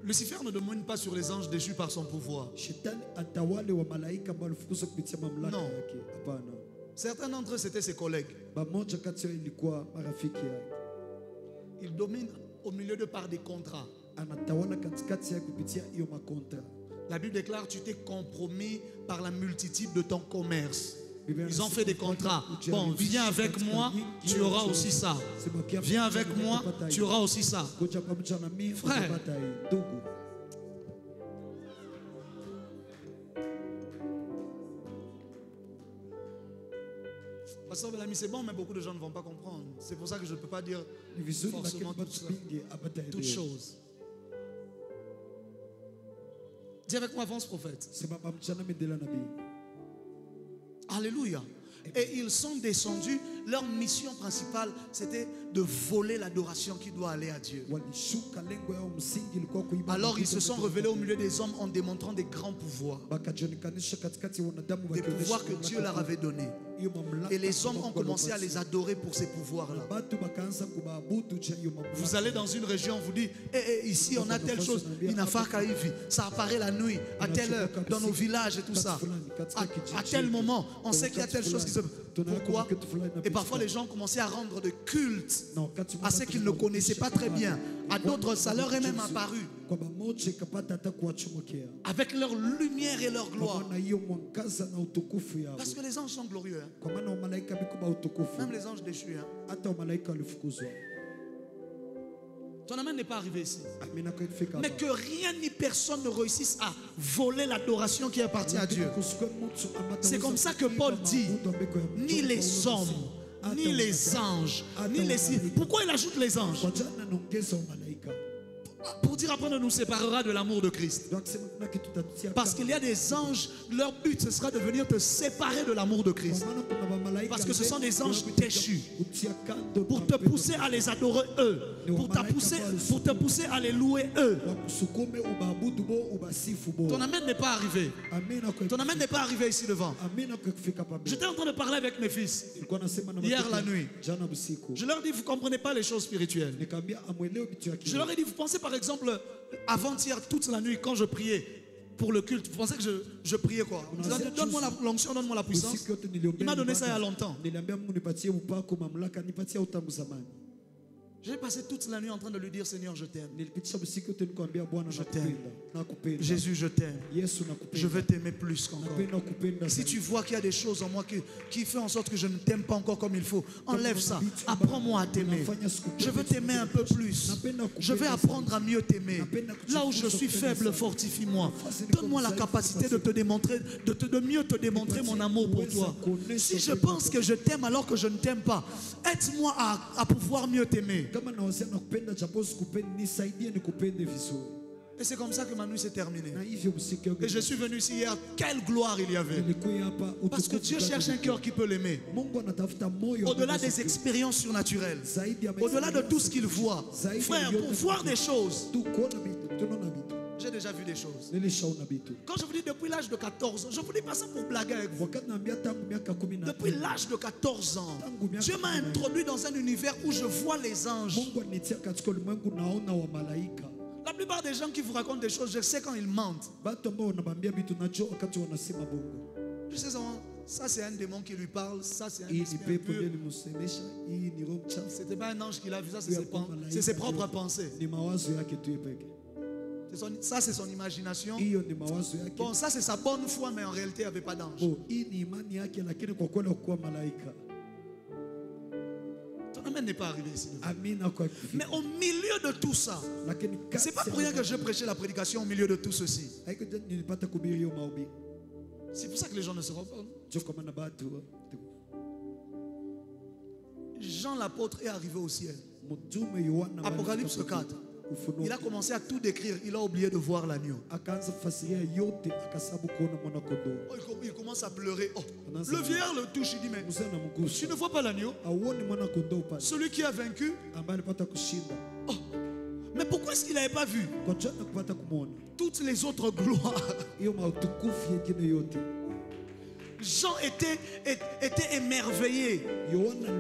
Lucifer ne domine pas sur les anges déchus par son pouvoir. Non. Certains d'entre eux, c'était ses collègues. Il domine au milieu de par des contrats. La Bible déclare tu t'es compromis par la multitude de ton commerce. Ils ont fait des contrats. Bon, viens avec moi, tu auras aussi ça. Viens avec moi, tu auras aussi ça. Frère, Pasteur Bellamy, c'est bon, mais beaucoup de gens ne vont pas comprendre. C'est pour ça que je ne peux pas dire forcément toutes choses. Dis avec moi, avance prophète. Alléluia. Et ils sont descendus. Leur mission principale, c'était de voler l'adoration qui doit aller à Dieu. Alors ils se sont révélés au milieu des hommes en démontrant des grands pouvoirs. Des pouvoirs que Dieu leur avait donnés. Et les hommes ont commencé à les adorer pour ces pouvoirs-là. Vous allez dans une région, on vous dit, ici on a telle chose, ça apparaît la nuit, à telle heure, dans nos villages et tout ça. À tel moment, on sait qu'il y a telle chose qui se... Pourquoi? Et parfois les gens commençaient à rendre de culte à ceux qu'ils ne connaissaient pas très bien. À d'autres, ça leur est même apparu. Avec leur lumière et leur gloire. Parce que les anges sont glorieux. Hein? Même les anges déchus. Hein? Ton amen n'est pas arrivé ici. Mais que rien ni personne ne réussisse à voler l'adoration qui appartient à Dieu. C'est comme ça que Paul dit, ni les hommes, ni les anges, ni les... Pourquoi il ajoute les anges? Pour dire après, on nous séparera de l'amour de Christ. Parce qu'il y a des anges, leur but ce sera de venir te séparer de l'amour de Christ. Parce que ce sont des anges déchus. Pour te pousser à les adorer eux. Pour te pousser à les louer eux. Ton amen n'est pas arrivé. Ton amen n'est pas arrivé ici devant. J'étais en train de parler avec mes fils hier la nuit. Je leur ai dit, vous ne comprenez pas les choses spirituelles. Je leur ai dit, vous pensez par exemple, avant-hier, toute la nuit, quand je priais pour le culte, vous pensez que je priais quoi? Donne-moi l'onction, donne-moi la puissance. Il m'a donné ça il y a longtemps. J'ai passé toute la nuit en train de lui dire, Seigneur, je t'aime. Je t'aime. Jésus, je t'aime. Je veux t'aimer plus qu'encore. Si tu vois qu'il y a des choses en moi qui font en sorte que je ne t'aime pas encore comme il faut, enlève ça. Apprends-moi à t'aimer. Je veux t'aimer un peu plus. Je vais apprendre à mieux t'aimer. Là où je suis faible, fortifie-moi. Donne-moi la capacité de te démontrer, de mieux te démontrer mon amour pour toi. Si je pense que je t'aime alors que je ne t'aime pas, aide-moi à pouvoir mieux t'aimer. Et c'est comme ça que ma nuit s'est terminée. Et je suis venu ici hier. Quelle gloire il y avait. Parce que Dieu cherche un cœur qui peut l'aimer. Au-delà des expériences surnaturelles. Au-delà de tout ce qu'il voit. Frère, pour voir des choses. J'ai déjà vu des choses. Quand je vous dis depuis l'âge de 14 ans, je vous dis pas ça pour blaguer avec vous. Depuis l'âge de 14 ans, Dieu m'a introduit dans un univers où je vois les anges. La plupart des gens qui vous racontent des choses, je sais quand ils mentent. Je sais ça c'est un démon qui lui parle, ça c'est un esprit impur. C'était pas un ange qui l'a vu, ça c'est ses propres pensées. Ça c'est son imagination. Bon, ça c'est sa bonne foi, mais en réalité il n'y avait pas d'ange. Ton amen n'est pas arrivé ici. Mais au milieu de tout ça, c'est pas pour rien que je prêchais la prédication au milieu de tout ceci. C'est pour ça que les gens ne se rendent pas. Jean l'apôtre est arrivé au ciel. Apocalypse 4. Il a commencé à tout décrire. Il a oublié de voir l'agneau. Il commence à pleurer. Oh. Le vieillard le touche. Il dit, mais tu ne vois pas l'agneau? Celui qui a vaincu. Oh. Mais pourquoi est-ce qu'il n'avait pas vu toutes les autres gloires? Jean était émerveillé.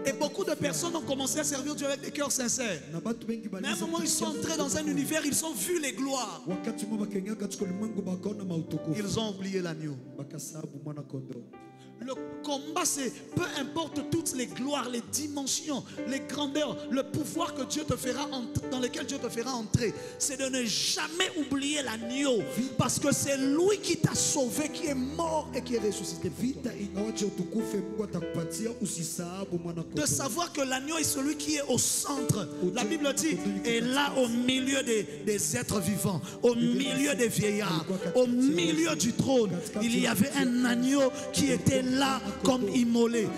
Et beaucoup de personnes ont commencé à servir Dieu avec des cœurs sincères. Mais à un moment, ils sont entrés dans un univers, ils ont vu les gloires. Ils ont oublié l'agneau. Le combat, c'est peu importe toutes les gloires, les dimensions, les grandeurs, le pouvoir que Dieu te fera dans lesquels Dieu te fera entrer, c'est de ne jamais oublier l'agneau. Parce que c'est lui qui t'a sauvé, qui est mort et qui est ressuscité. De savoir que l'agneau est celui qui est au centre. La Bible dit, est là au milieu des êtres vivants, au milieu des vieillards, au milieu du trône. Il y avait un agneau qui était là comme immolé.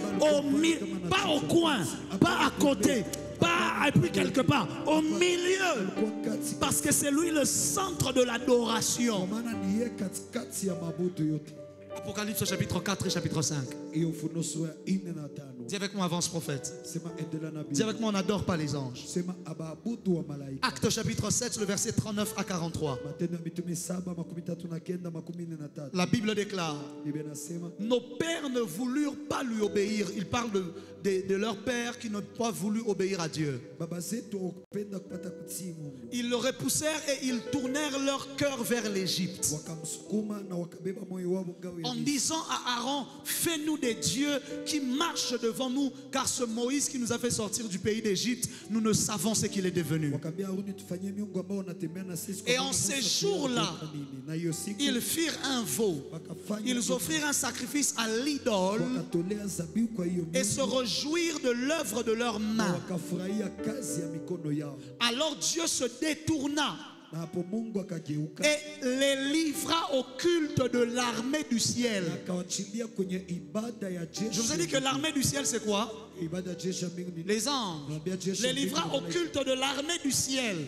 Pas au coin, pas à côté, pas et puis quelque part, au milieu. Parce que c'est lui le centre de l'adoration. Apocalypse chapitre 4 et chapitre 5. Dis avec moi, avance prophète. Dis avec moi, on n'adore pas les anges. Acte chapitre 7, le verset 39 à 43. La Bible déclare, nos pères ne voulurent pas lui obéir. Il parle de leurs pères qui n'ont pas voulu obéir à Dieu. Ils le repoussèrent et ils tournèrent leur cœur vers l'Égypte, en disant à Aaron, fais-nous des dieux qui marchent devant nous, car ce Moïse qui nous a fait sortir du pays d'Égypte, nous ne savons ce qu'il est devenu. Et en ces jours-là, ils firent un veau. Ils offrirent un sacrifice à l'idole et se réjouirent de l'œuvre de leurs mains. Alors Dieu se détourna et les livra au culte de l'armée du ciel. Je vous ai dit que l'armée du ciel, c'est quoi? Les anges. Les livra au culte de l'armée du ciel.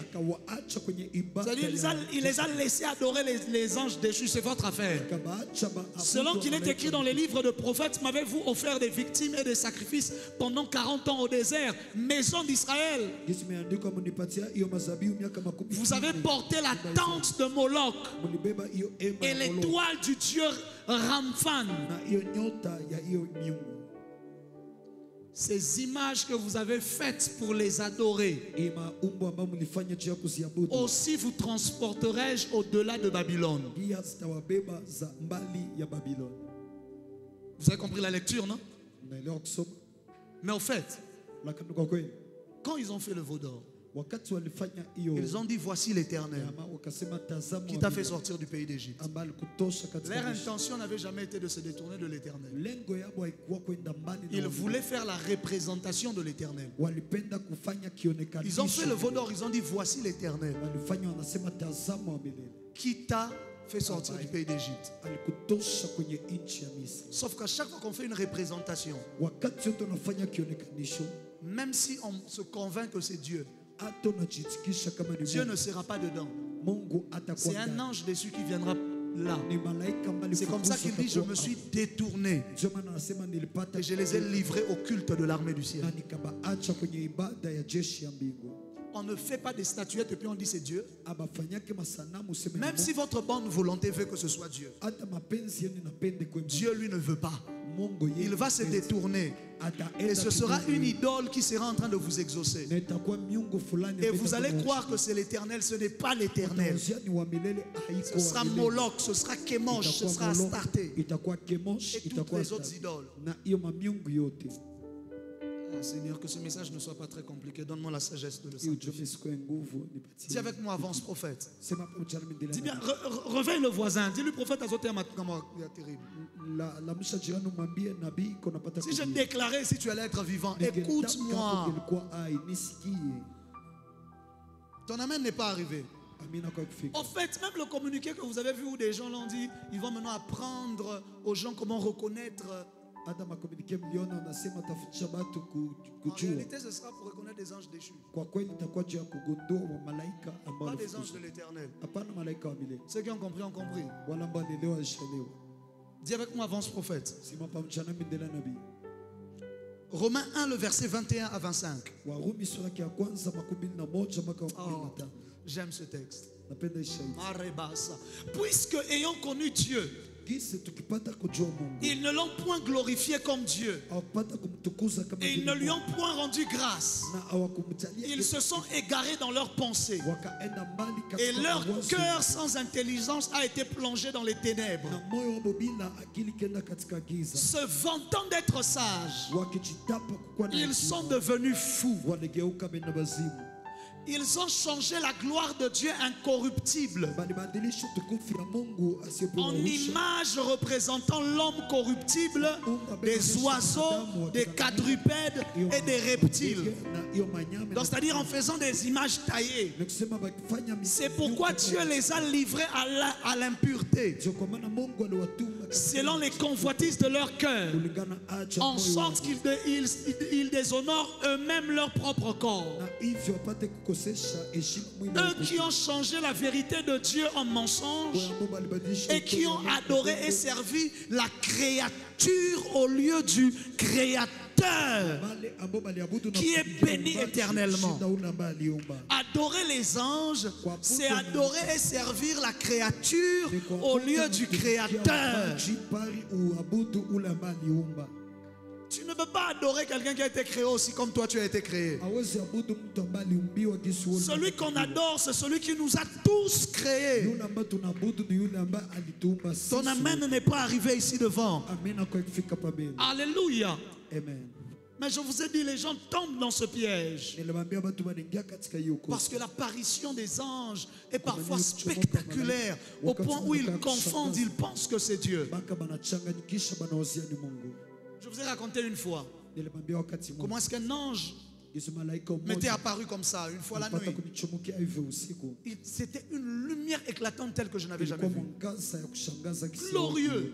C'est-à-dire, il les a laissés adorer les anges déchus. C'est votre affaire. Selon qu'il est écrit dans les livres de prophètes, m'avez-vous offert des victimes et des sacrifices pendant 40 ans au désert, maison d'Israël? Vous avez porté la tente de Moloch et l'étoile du dieu Ramphan. Ces images que vous avez faites pour les adorer, aussi vous transporterai-je au-delà de Babylone. Vous avez compris la lecture, non? Mais en fait, quand ils ont fait le veau d'or, ils ont dit, voici l'Éternel qui t'a fait sortir du pays d'Égypte. Leur intention n'avait jamais été de se détourner de l'Éternel. Ils voulaient faire la représentation de l'Éternel. Ils ont fait le veau d'or, ils ont dit, voici l'Éternel qui t'a fait sortir du pays d'Égypte. Sauf qu'à chaque fois qu'on fait une représentation, même si on se convainc que c'est Dieu, Dieu ne sera pas dedans. C'est un ange dessus qui viendra là. C'est comme ça qu'il dit, je me suis détourné et je les ai livrés au culte de l'armée du ciel. On ne fait pas des statuettes et puis on dit c'est Dieu. Même si votre bonne volonté veut que ce soit Dieu, Dieu lui ne veut pas. Il va se détourner et ce sera une idole qui sera en train de vous exaucer. Et vous allez croire que c'est l'Éternel. Ce n'est pas l'Éternel. Ce sera Moloch, ce sera Kémosh, ce sera Astarté et toutes les autres idoles. Oh, Seigneur, que ce message ne soit pas très compliqué. Donne-moi la sagesse de le sanctifier. Dis avec moi, avance prophète. Dis bien, réveille le voisin. Dis-lui prophète à zoter terrible. Si je déclarais si tu allais être vivant, écoute-moi. Ton amen n'est pas arrivé. En fait, même le communiqué que vous avez vu où des gens l'ont dit, ils vont maintenant apprendre aux gens comment reconnaître. En réalité, ce sera pour reconnaître des anges déchus. Pas des anges de l'Éternel. Ceux qui ont compris ont compris. Dis avec moi, avance prophète. Romains 1, le verset 21 à 25. Oh, j'aime ce texte. Puisque ayant connu Dieu, ils ne l'ont point glorifié comme Dieu et ils ne lui ont point rendu grâce. Ils se sont égarés dans leurs pensées et leur cœur sans intelligence a été plongé dans les ténèbres. Se vantant d'être sages, ils sont devenus fous Ils ont changé la gloire de Dieu incorruptible en image représentant l'homme corruptible, des oiseaux, des quadrupèdes et des reptiles. Donc c'est-à-dire en faisant des images taillées. C'est pourquoi Dieu les a livrés à l'impureté, selon les convoitises de leur cœur, en sorte qu'ils déshonorent eux-mêmes leur propre corps. Eux qui ont changé la vérité de Dieu en mensonge et qui ont adoré et servi la créature au lieu du Créateur qui est béni éternellement. Adorer les anges, c'est adorer et servir la créature au lieu du Créateur. Tu ne peux pas adorer quelqu'un qui a été créé aussi comme toi tu as été créé. Celui qu'on adore, c'est celui qui nous a tous créés. Ton amen n'est pas arrivé ici devant. Alléluia. Amen. Mais je vous ai dit, les gens tombent dans ce piège. Parce que l'apparition des anges est parfois spectaculaire, au point où ils confondent, ils pensent que c'est Dieu. Je vous ai raconté une fois comment est-ce qu'un ange m'était apparu comme ça une fois la nuit. C'était une lumière éclatante telle que je n'avais jamais vue. Glorieux.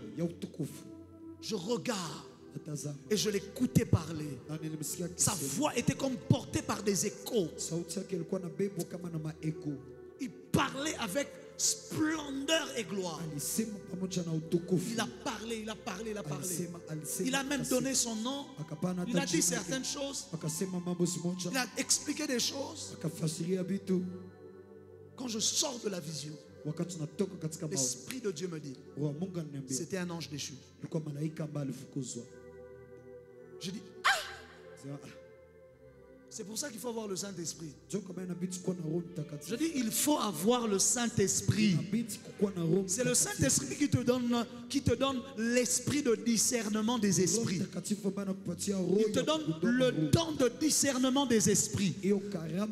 Je regarde et je l'écoutais parler. Sa voix était comme portée par des échos. Il parlait avec splendeur et gloire. Il a parlé, il a parlé, il a parlé. Il a même donné son nom. Il a dit certaines choses. Il a expliqué des choses. Quand je sors de la vision, l'Esprit de Dieu me dit, c'était un ange déchu. Je dis, ah! C'est pour ça qu'il faut avoir le Saint-Esprit. Je dis, il faut avoir le Saint-Esprit. C'est le Saint-Esprit qui te donne l'esprit de discernement des esprits. Il te donne le don de discernement des esprits.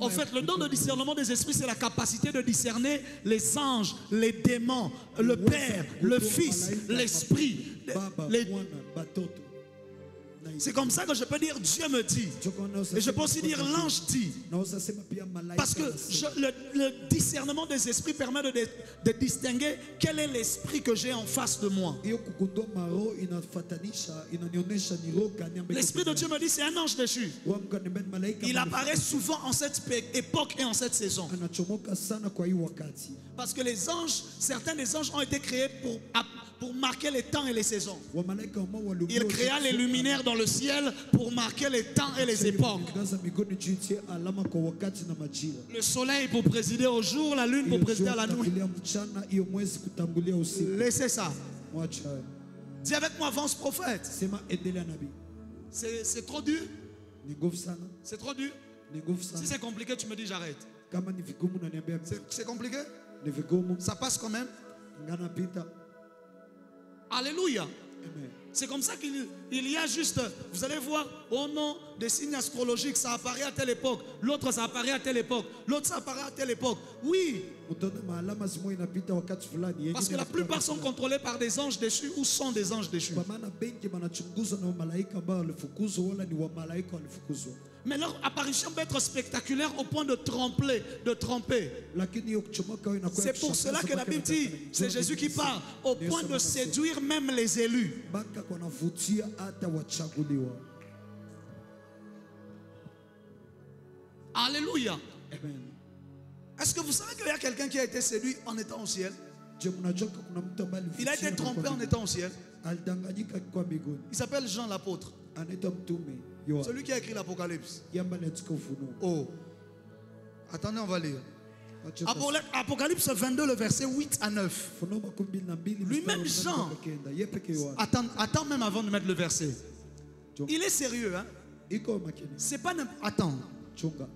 En fait, le don de discernement des esprits, c'est la capacité de discerner les anges, les démons, le Père, le Fils, l'Esprit. C'est comme ça que je peux dire Dieu me dit. Et je peux aussi dire l'ange dit. Parce que le discernement des esprits permet de distinguer quel est l'esprit que j'ai en face de moi. L'Esprit de Dieu me dit c'est un ange déchu. Il apparaît souvent en cette époque et en cette saison. Parce que les anges, certains des anges ont été créés pour marquer les temps et les saisons. Il créa les luminaires dans le ciel pour marquer les temps et les époques. Le soleil pour présider au jour, la lune pour présider à la nuit. Laissez ça. Dis avec moi, avance prophète. C'est trop dur. C'est trop dur. Si c'est compliqué, tu me dis j'arrête. C'est compliqué? Ça passe quand même. Alléluia. C'est comme ça qu'il y a juste, vous allez voir, au nom des signes astrologiques, ça apparaît à telle époque, l'autre ça apparaît à telle époque, l'autre ça apparaît à telle époque. Oui. Parce que la plupart sont contrôlés par des anges déchus ou sont des anges déchus. Mais leur apparition peut être spectaculaire au point de tromper. C'est pour cela que la Bible dit, c'est Jésus qui parle, au point de séduire même les élus. Alléluia. Est-ce que vous savez qu'il y a quelqu'un qui a été séduit en étant au ciel? Il a été trompé en étant au ciel. Il s'appelle Jean l'apôtre. Celui qui a écrit l'Apocalypse. Oh. Attendez, on va lire. Apocalypse 22, le verset 8 à 9. Lui-même Jean. Attends même avant de mettre le verset. Il est sérieux, hein? C'est pas. Attends.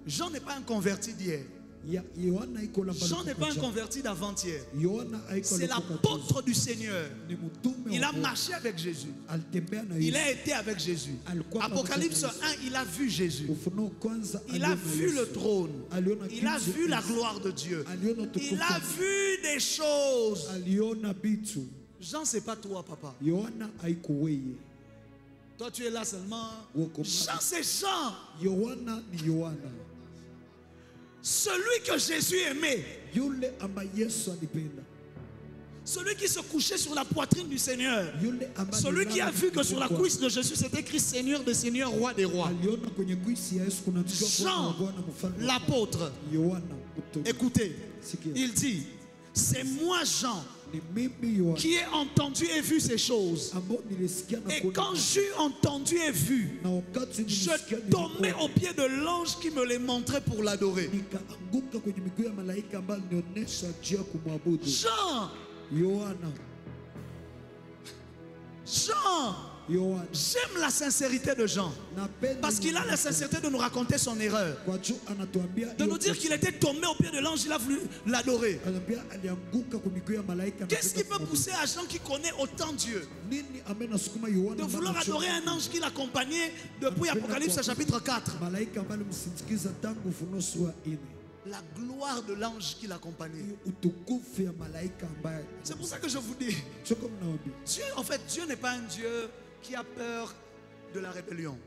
Jean n'est pas un converti d'hier. Jean n'est pas un converti d'avant-hier. C'est l'apôtre du Seigneur. Il a marché avec Jésus. Il a été avec Jésus. Apocalypse 1, il a vu Jésus. Il a vu le trône. Il a vu la gloire de Dieu. Il a vu des choses. Jean, c'est pas toi, papa. Toi, tu es là seulement. Jean, c'est Jean. Celui que Jésus aimait. Celui qui se couchait sur la poitrine du Seigneur. Celui qui a vu que sur la cuisse de Jésus c'était écrit Seigneur des Seigneurs, Roi des Rois. Jean, l'apôtre. Écoutez, il dit, c'est moi Jean qui ai entendu et vu ces choses. Et quand j'ai entendu et vu, je tombais aux pieds de l'ange qui me les montrait pour l'adorer. Jean, j'aime la sincérité de Jean. Parce qu'il a la sincérité de nous raconter son erreur. De nous dire qu'il était tombé au pied de l'ange, il a voulu l'adorer. Qu'est-ce qui peut pousser à Jean qui connaît autant Dieu de vouloir adorer un ange qui l'accompagnait depuis Apocalypse chapitre 4? La gloire de l'ange qui l'accompagnait. C'est pour ça que je vous dis, Dieu, en fait, Dieu n'est pas un Dieu qui a peur de la rébellion.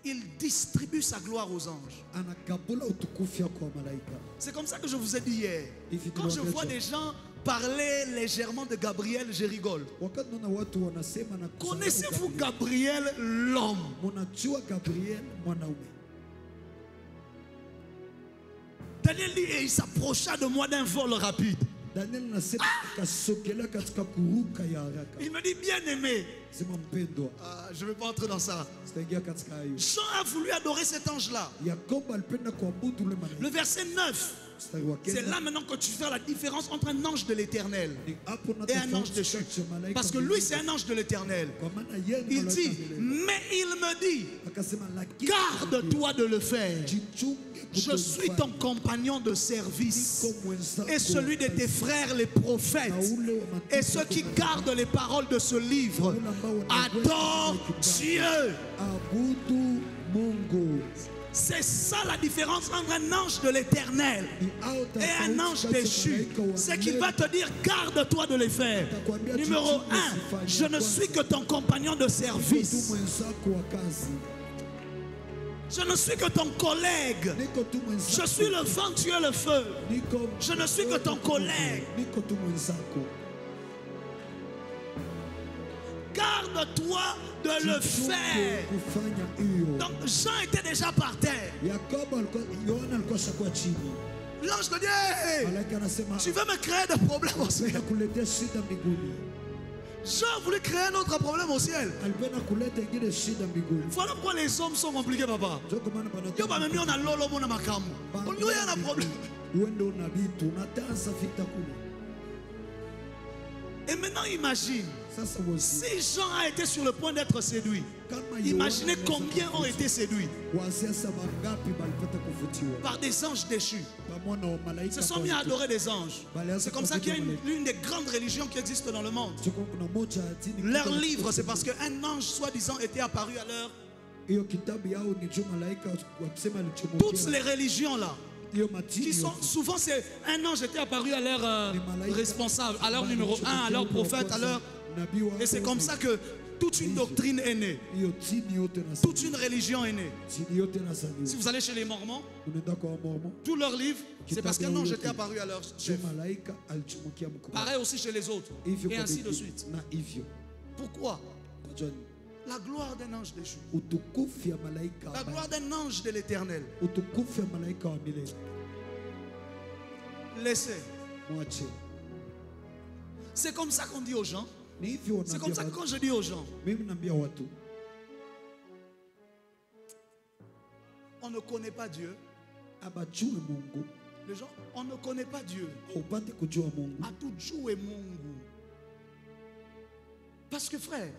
Il distribue sa gloire aux anges. C'est comme ça que je vous ai dit hier. Quand je vois des gens parler légèrement de Gabriel, je rigole. Connaissez-vous Gabriel, l'homme? Daniel dit, et il s'approcha de moi d'un vol rapide. Il me dit, bien aimé. Je ne vais pas entrer dans ça. Jean a voulu adorer cet ange-là. Le verset 9. C'est là maintenant que tu fais la différence entre un ange de l'Éternel et un ange déchu. Parce que lui, c'est un ange de l'Éternel. Il dit, mais il me dit, garde-toi de le faire. Je suis ton compagnon de service et celui de tes frères les prophètes et ceux qui gardent les paroles de ce livre. Adore Dieu. C'est ça la différence entre un ange de l'Éternel et un ange déchu. C'est qu'il va te dire, garde-toi de les faire. Numéro 1, je ne suis que ton compagnon de service. Je ne suis que ton collègue. Je suis le vent, tu es le feu. Je ne suis que ton collègue. Garde-toi de le faire. Donc Jean était déjà par terre. L'ange te dit, hey, tu veux me créer des problèmes au ciel. Jean voulait créer un autre problème au ciel. Voilà pourquoi les hommes sont compliqués, papa. On a un problème. Et maintenant imagine, si Jean a été sur le point d'être séduit, imaginez combien ont été séduits par des anges déchus. Ils se sont mis à adorer des anges. C'est comme ça qu'il y a une des grandes religions qui existent dans le monde. Leur livre, c'est parce qu'un ange soi-disant était apparu à leur... Toutes les religions là, qui sont, souvent c'est un ange était apparu à leur responsable, à leur numéro 1, à leur prophète, à leur... Et c'est comme ça que toute une doctrine est née. Toute une religion est née. Si vous allez chez les Mormons, tous leurs livres, c'est parce qu'un ange était apparu à leur chef. Pareil aussi chez les autres. Et ainsi de suite. Pourquoi? La gloire d'un ange déchu. La gloire d'un ange de l'Éternel. Laissez. C'est comme ça qu'on dit aux gens. C'est comme ça que quand je dis aux gens, on ne connaît pas Dieu. Les gens, on ne connaît pas Dieu. Parce que frère,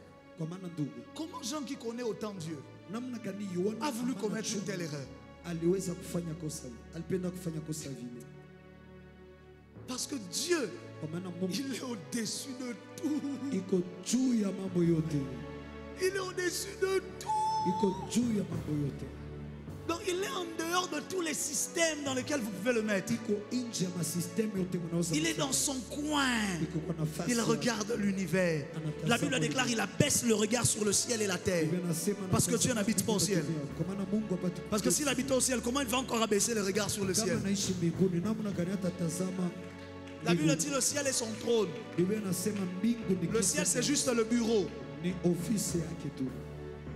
comment Jean qui connaît autant Dieu a voulu commettre une telle erreur? Parce que Dieu, il est au-dessus de tout. Il est au-dessus de tout. Donc il est en dehors de tous les systèmes dans lesquels vous pouvez le mettre. Il est dans son coin. Il regarde l'univers. La Bible déclare qu'il abaisse le regard sur le ciel et la terre. Parce que Dieu n'habite pas au ciel. Parce que s'il habite au ciel, comment il va encore abaisser le regard sur le ciel? La Bible dit le ciel est son trône. Le ciel c'est juste le bureau.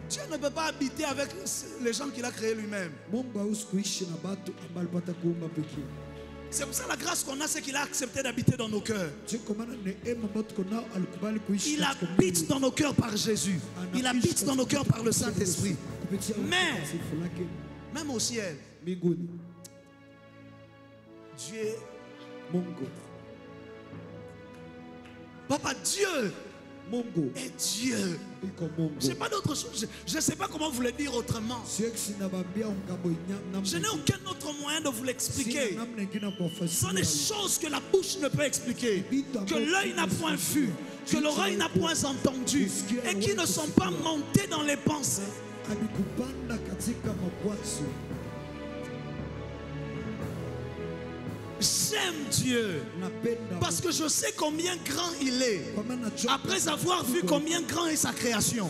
Dieu ne peut pas habiter avec les gens qu'il a créés lui-même. C'est pour ça la grâce qu'on a, c'est qu'il a accepté d'habiter dans nos cœurs. Il habite dans nos cœurs par Jésus. Il habite dans nos cœurs par le Saint-Esprit. Mais, même au ciel, Dieu Papa, Dieu est Dieu. Je n'ai pas d'autre chose. Je ne sais pas comment vous le dire autrement. Je n'ai aucun autre moyen de vous l'expliquer. Ce sont des choses que la bouche ne peut expliquer, que l'œil n'a point vu, que l'oreille n'a point entendu, et qui ne sont pas montées dans les pensées. J'aime Dieu parce que je sais combien grand il est. Après avoir vu combien grand est sa création.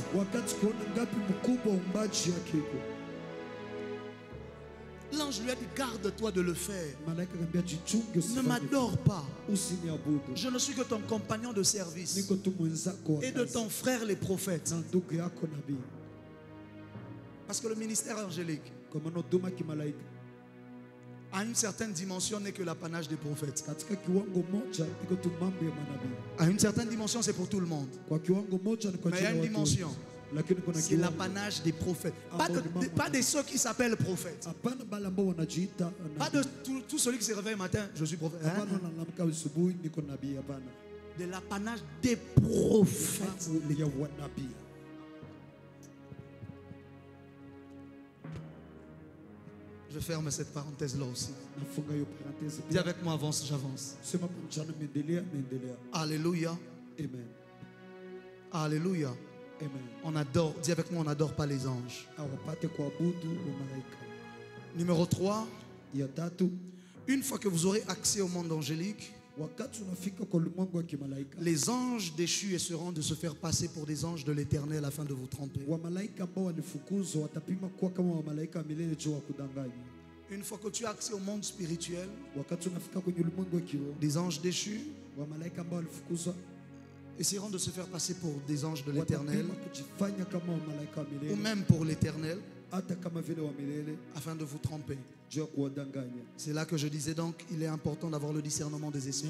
L'ange lui a dit, garde-toi de le faire. Ne m'adore pas. Je ne suis que ton compagnon de service et de ton frère les prophètes. Parce que le ministère angélique à une certaine dimension n'est que l'apanage des prophètes. À une certaine dimension, c'est pour tout le monde. Mais il y a une dimension, c'est l'apanage des prophètes. Pas de ceux qui s'appellent prophètes. Pas de tout celui qui se réveille le matin, je suis prophète. De l'apanage des prophètes. Je ferme cette parenthèse-là aussi. Dis avec moi, avance, j'avance. Alléluia. Amen. Alléluia. Amen. On adore, dis avec moi, on n'adore pas les anges. Numéro 3. Une fois que vous aurez accès au monde angélique, les anges déchus essaieront de se faire passer pour des anges de l'Éternel afin de vous tromper. Une fois que tu as accès au monde spirituel, des anges déchus essaieront de se faire passer pour des anges de l'Éternel ou même pour l'Éternel afin de vous tromper. C'est là que je disais donc, il est important d'avoir le discernement des esprits.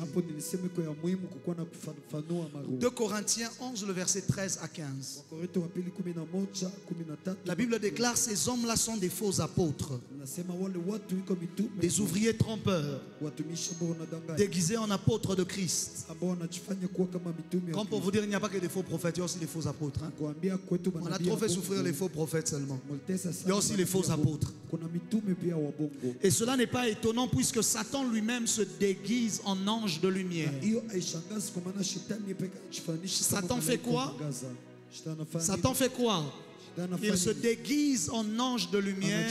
2 Corinthiens 11, le verset 13 à 15. La Bible déclare, ces hommes-là sont des faux apôtres, des ouvriers trompeurs, déguisés en apôtres de Christ. Comme pour vous dire, il n'y a pas que des faux prophètes, il y a aussi des faux apôtres. On a trop fait souffrir les faux prophètes seulement. Il y a aussi les faux apôtres. Et cela n'est pas étonnant puisque Satan lui-même se déguise en ange de lumière. Satan fait quoi? Satan fait quoi? Il se déguise en ange de lumière.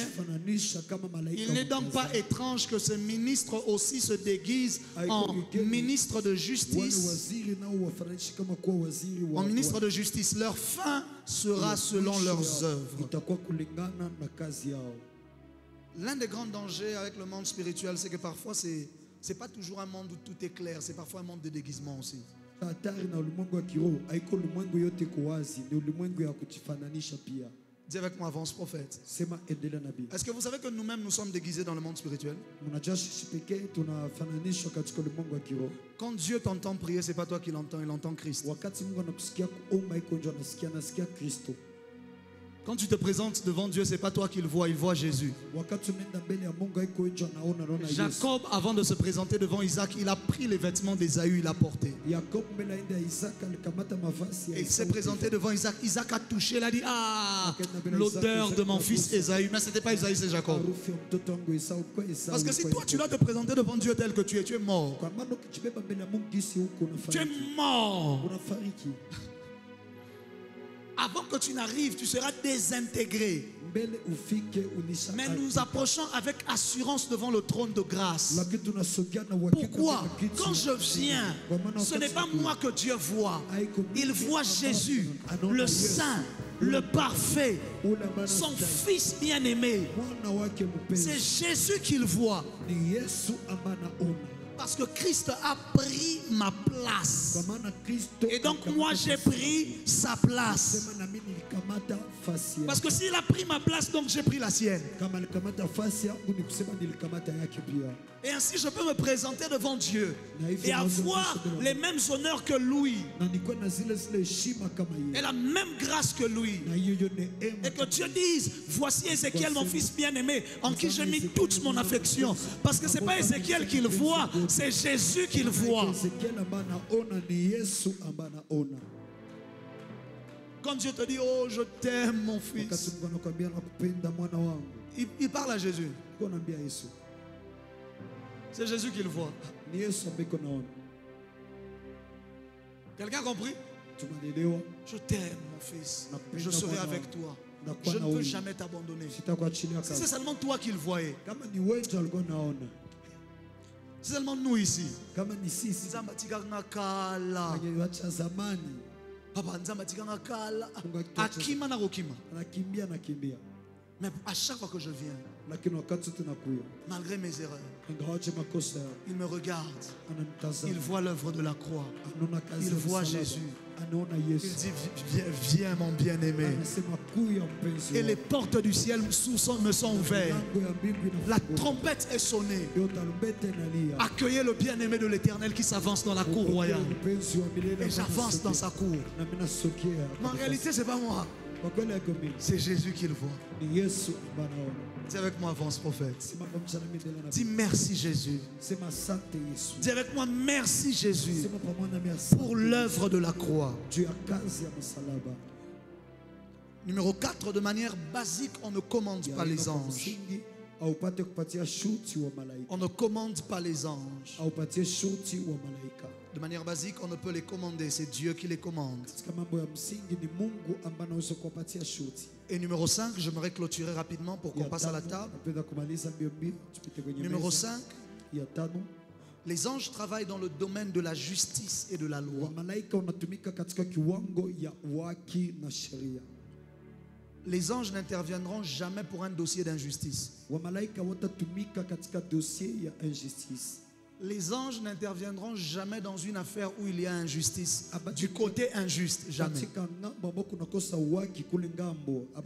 Il n'est donc pas étrange que ce ministre aussi se déguise en ministre de justice. En ministre de justice. Leur fin sera selon leurs œuvres. L'un des grands dangers avec le monde spirituel, c'est que parfois, c'est pas toujours un monde où tout est clair. C'est parfois un monde de déguisement aussi. Dis avec moi, avance prophète. Est-ce que vous savez que nous-mêmes nous sommes déguisés dans le monde spirituel? Quand Dieu t'entend prier, c'est pas toi qui l'entends, il entend Christ. Quand tu te présentes devant Dieu, ce n'est pas toi qui le vois, il voit Jésus. Jacob, avant de se présenter devant Isaac, il a pris les vêtements d'Ésaü, il l'a porté. Et il s'est présenté devant Isaac. Isaac a touché, il a dit, ah, l'odeur de mon fils Ésaü. Mais ce n'était pas Ésaü, c'est Jacob. Parce que si toi tu dois te présenter devant Dieu tel que tu es mort. Tu es mort. Avant que tu n'arrives, tu seras désintégré. Mais nous approchons avec assurance devant le trône de grâce. Pourquoi? Quand je viens, ce n'est pas moi que Dieu voit. Il voit Jésus, le Saint, le parfait, son Fils bien-aimé. C'est Jésus qu'il voit. Parce que Christ a pris ma place. Et donc moi j'ai pris sa place. Parce que s'il a pris ma place, donc j'ai pris la sienne. Et ainsi je peux me présenter devant Dieu et avoir les mêmes honneurs que lui. Et la même grâce que lui. Et que Dieu dise, voici Ézéchiel mon fils bien-aimé, en qui j'ai mis toute mon affection. Parce que ce n'est pas Ézéchiel qui le voit, c'est Jésus qui le voit. Quand Dieu te dit, oh je t'aime mon fils, il parle à Jésus. C'est Jésus qui le voit. Quelqu'un a compris? Je t'aime mon fils, je serai avec toi. Je ne veux jamais t'abandonner. Si c'est seulement toi qui le voyais, c'est seulement nous ici. Papa, Akima na Rokima. Mais à chaque fois que je viens, malgré mes erreurs, il me regarde. Il voit l'œuvre de la croix. Il voit Jésus. Il dit, viens mon bien-aimé. Et les portes du ciel me sont ouvertes. La trompette est sonnée. Accueillez le bien-aimé de l'Éternel qui s'avance dans la cour royale. Et j'avance dans sa cour. Mais en réalité, ce n'est pas moi. C'est Jésus qui le voit. Dis avec moi, avance prophète. Dis merci Jésus. Dis avec moi, merci Jésus pour l'œuvre de la croix. Numéro 4, de manière basique, on ne commande pas les anges. On ne commande pas les anges. De manière basique, on ne peut les commander. C'est Dieu qui les commande. Et numéro 5, j'aimerais clôturer rapidement pour qu'on passe à la table. Numéro 5, les anges travaillent dans le domaine de la justice et de la loi. Les anges n'interviendront jamais pour un dossier d'injustice. Les anges n'interviendront jamais dans une affaire où il y a injustice. Du côté injuste, jamais.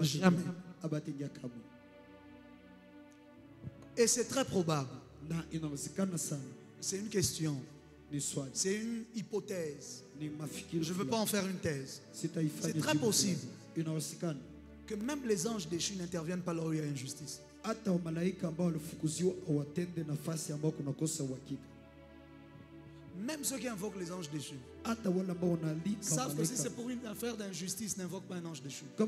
Jamais. Et c'est très probable. C'est une question. C'est une hypothèse. Je ne veux pas en faire une thèse. C'est très possible que même les anges déchus n'interviennent pas là où il y a injustice. Même ceux qui invoquent les anges déchus savent que si c'est pour une affaire d'injustice, n'invoque pas un ange déchu. Il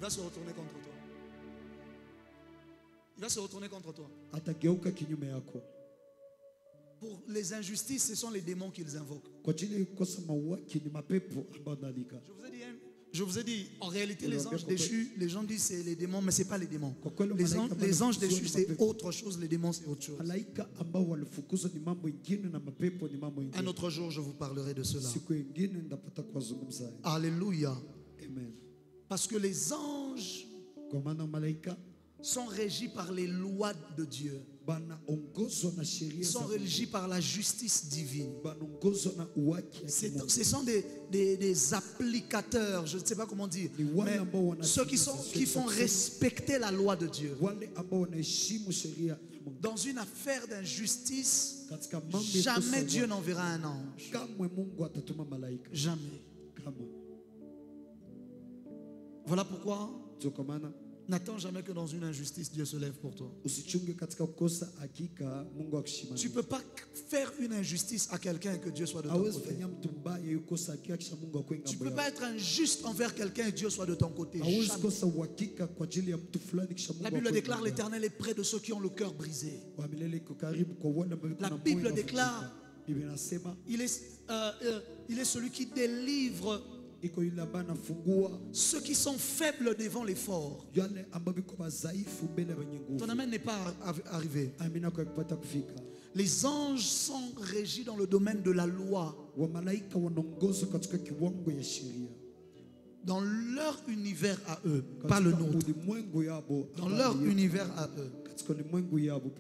va se retourner contre toi. Il va se retourner contre toi. Pour les injustices, ce sont les démons qu'ils invoquent. Je vous ai dit, en réalité, les anges déchus, les gens disent c'est les démons, mais ce n'est pas les démons. Les anges déchus, c'est autre chose, les démons, c'est autre chose. Un autre jour, je vous parlerai de cela. Alléluia. Parce que les anges sont régis par les lois de Dieu. Ils sont régis par la justice divine. Ce sont des applicateurs, je ne sais pas comment dire, mais ceux qui font respecter la loi de Dieu. Dans une affaire d'injustice, jamais Dieu n'enverra un ange. Jamais. Voilà pourquoi n'attends jamais que dans une injustice, Dieu se lève pour toi. Tu ne peux pas faire une injustice à quelqu'un et que Dieu soit de ton côté. Tu ne peux pas être injuste envers quelqu'un et Dieu soit de ton côté. Jamais. La Bible déclare l'Éternel est près de ceux qui ont le cœur brisé. La Bible déclare il est celui qui délivre ceux qui sont faibles devant les forts. Ton amen n'est pas arrivé. Les anges sont régis dans le domaine de la loi. Dans leur univers à eux, pas le nôtre. Dans leur univers à eux,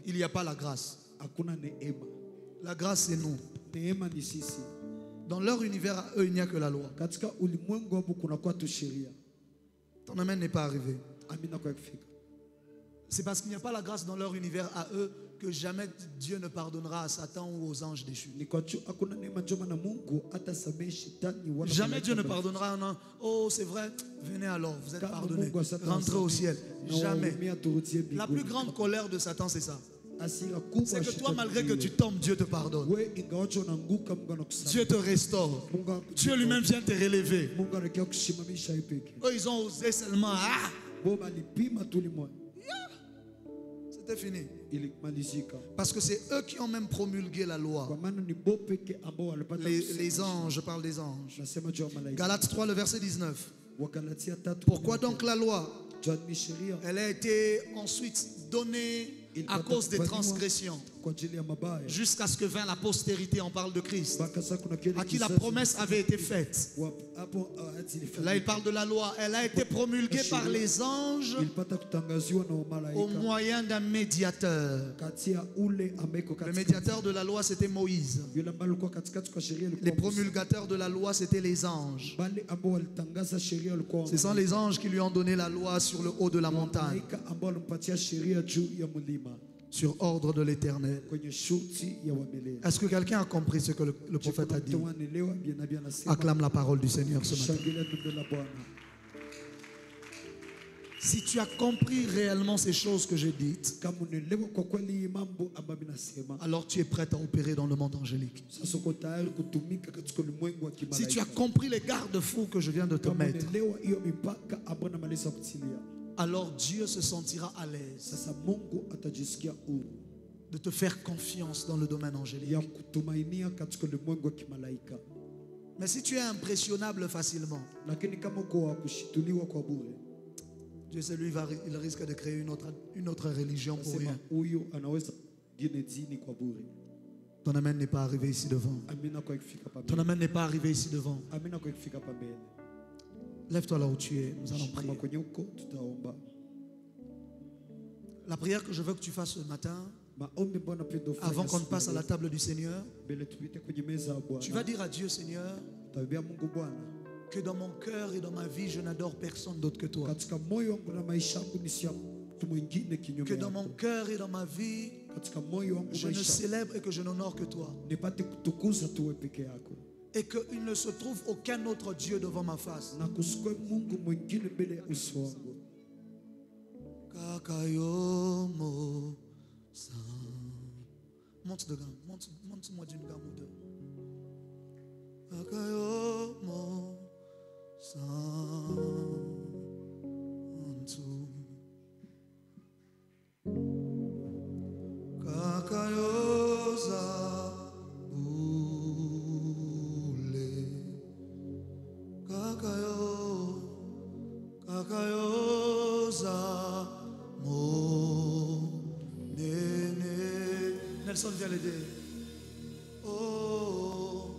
il n'y a pas la grâce. La grâce, c'est nous. Dans leur univers à eux, il n'y a que la loi. Ton amen n'est pas arrivé. C'est parce qu'il n'y a pas la grâce dans leur univers à eux que jamais Dieu ne pardonnera à Satan ou aux anges déchus. Jamais Dieu ne pardonnera. Non. Oh, c'est vrai, venez alors, vous êtes pardonnés. Rentrez au ciel. Jamais. La plus grande colère de Satan, c'est ça. C'est que toi, malgré que tu tombes, Dieu te pardonne. Dieu te restaure. Dieu lui-même vient te relever. Eux, ils ont osé seulement. C'était fini. Parce que c'est eux qui ont même promulgué la loi. Les anges, je parle des anges. Galates 3, le verset 19. Pourquoi donc la loi? Elle a été ensuite donnée à cause des transgressions, jusqu'à ce que vint la postérité. On parle de Christ, à qui la promesse avait été faite. Là, il parle de la loi. Elle a été promulguée par les anges au moyen d'un médiateur. Le médiateur de la loi, c'était Moïse. Les promulgateurs de la loi, c'était les anges. Ce sont les anges qui lui ont donné la loi sur le haut de la montagne, sur ordre de l'Éternel. Est-ce que quelqu'un a compris ce que le prophète a dit? Acclame la parole du Seigneur ce matin. Si tu as compris réellement ces choses que j'ai dites, alors tu es prêt à opérer dans le monde angélique. Si tu as compris les garde-fous que je viens de te mettre, alors Dieu se sentira à l'aise de te faire confiance dans le domaine angélique. Mais si tu es impressionnable facilement, Dieu c'est lui, il risque de créer une autre religion pour rien. Ton amen n'est pas arrivé ici devant. Ton amen n'est pas arrivé ici devant. Lève-toi là où tu es, nous allons prier. La prière que je veux que tu fasses ce matin, avant qu'on ne passe à la table du Seigneur, tu vas dire à Dieu, Seigneur, que dans mon cœur et dans ma vie, je n'adore personne d'autre que toi. Que dans mon cœur et dans ma vie, je ne célèbre et que je n'honore que toi. Et qu'il ne se trouve aucun autre Dieu devant ma face. Kakayomo San. Monte-moi d'une gamme ou deux. Kakayomo San. Kakayoza. Nelson vient l'aider. Oh,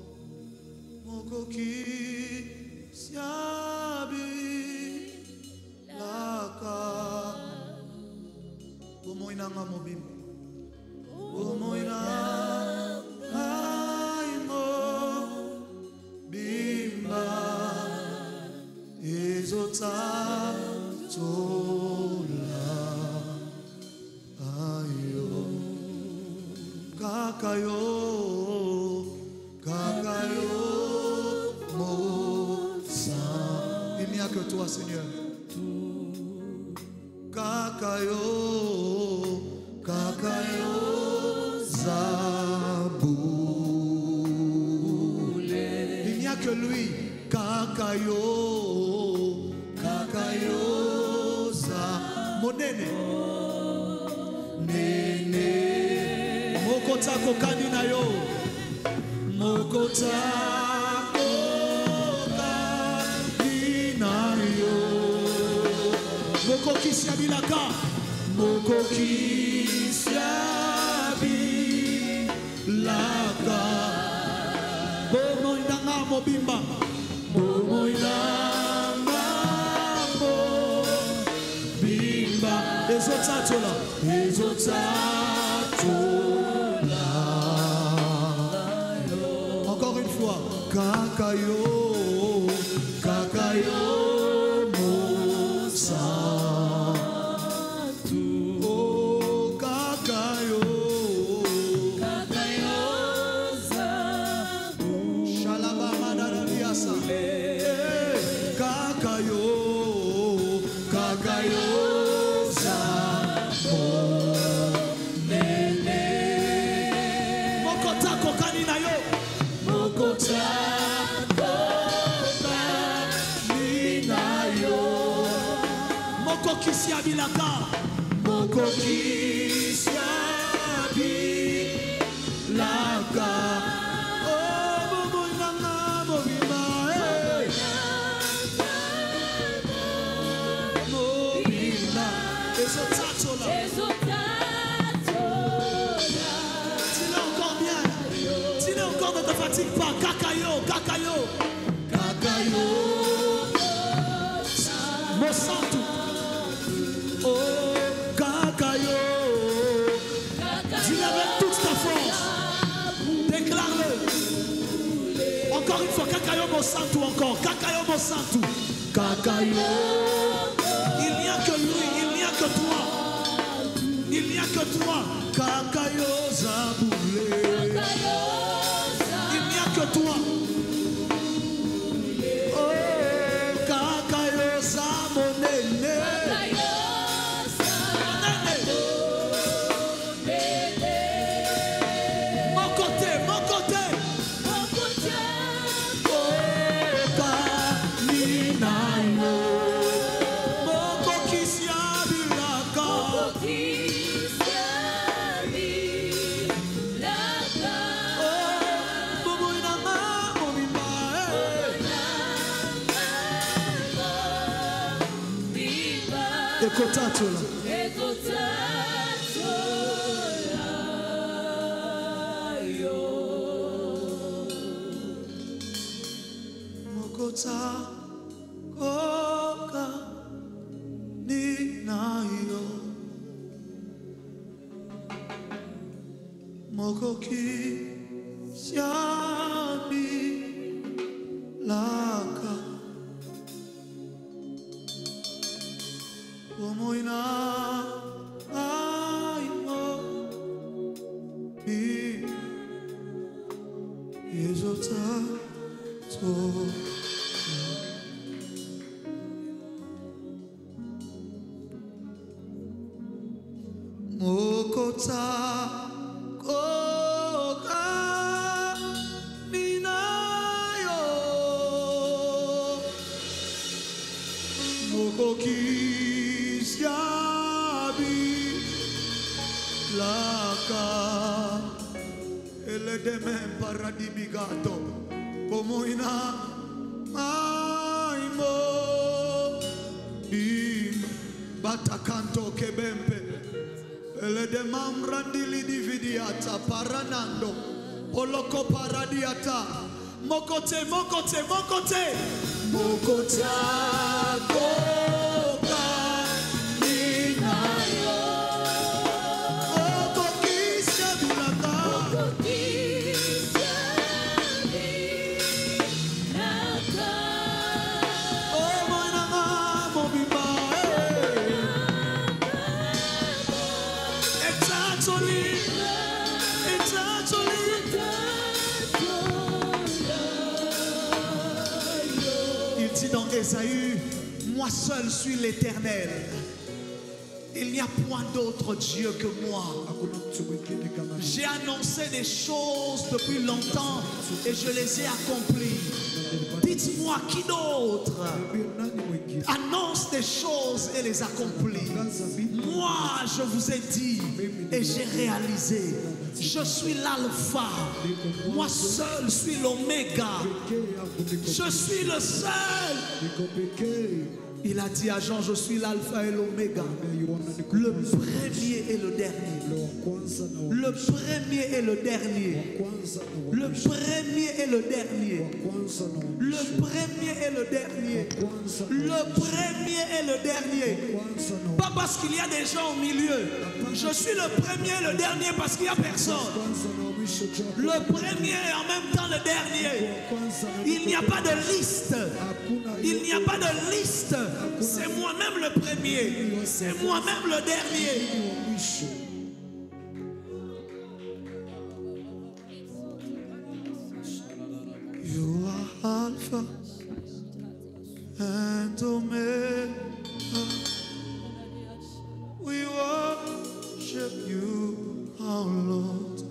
mon coquille, siabi, laka, como inanga mobim. Kakayo, Kakayo, Mosa. Il n'y a que toi, Seigneur. Kakayo, Kakayo, Zaboulé. Il n'y a que lui. Kakayo, Kakayo, Zamonene. Nene. Mokota kokani na yo. Mokota kokani na yo. Moko kisiabilaka. Moko kisiabilaka. Bomo indanga mobimba. Bomo indanga mobimba. Ezotatola. Ezotatola. Encore une fois. Kakayo. Kakayo. Mosa. Kisiabilaka, Moko kisiabilaka. Oh, Bobo nanga mobima, mobima. Ezotatola. Dis-le encore bien. Dis-le encore, ne te fatigue pas. Kakayo, Kakayo, Kakayo. Mosantu. Oh, Kakayo. Dis-le avec toute ta force. Déclare-le. Encore une fois, Kakayo Mosantu encore. Kakayo Mosantu. Kakayo. Il n'y a que lui, il n'y a que toi. Il n'y a que toi. Kakayo Zaboulé. Il n'y a que toi. Oh, Kakayo Zamonene. Ekotatola. Mokota koka ni nayo. Mokoki siabi laka. Omoina aimo bi ezota to mokota koka minayo mokoki Laka ele deme paradis bigato pomoina aimo bim batakanto kebempe ele demam randili dividiata paranando oloko paradiata mokote mokote mokote mokota koka ninayo. It's actually Ésaü, moi seul suis l'Éternel. Il n'y a point d'autre Dieu que moi. J'ai annoncé des choses depuis longtemps et je les ai accomplies. Dites-moi qui d'autre annonce des choses et les accomplit. Moi, je vous ai dit et j'ai réalisé. Je suis l'alpha. Moi seul suis l'oméga. Je suis le seul. Il a dit à Jean, je suis l'alpha et l'oméga, le premier et le dernier. Le premier et le dernier. Le premier et le dernier. Le premier et le dernier. Le premier et le dernier. Pas parce qu'il y a des gens au milieu. Je suis le premier et le dernier parce qu'il n'y a personne. Le premier et en même temps le dernier. Il n'y a pas de liste. Il n'y a pas de liste. C'est moi-même le premier. C'est moi-même le dernier. You are Alpha and Omega. We worship you, our Lord.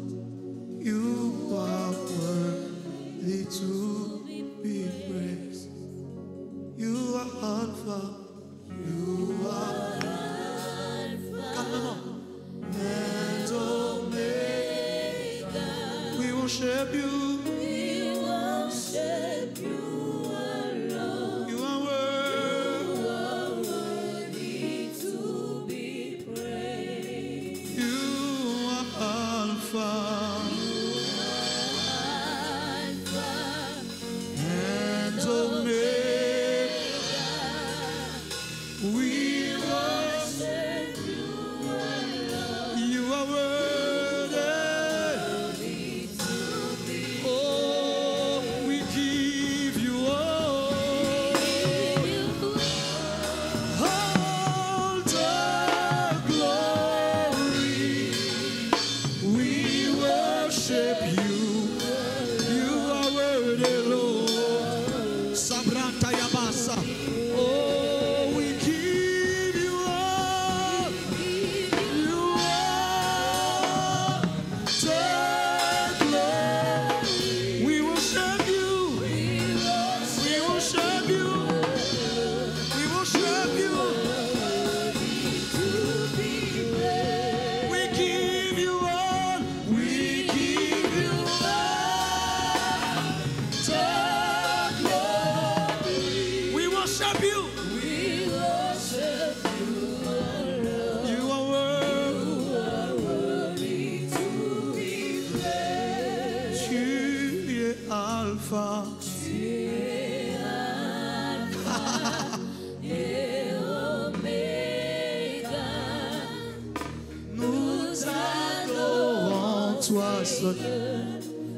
You are worthy to be praised. You are Alpha. You are Alpha and Omega. We worship you. We worship you, our Lord. You are worthy to be praised. You are Alpha.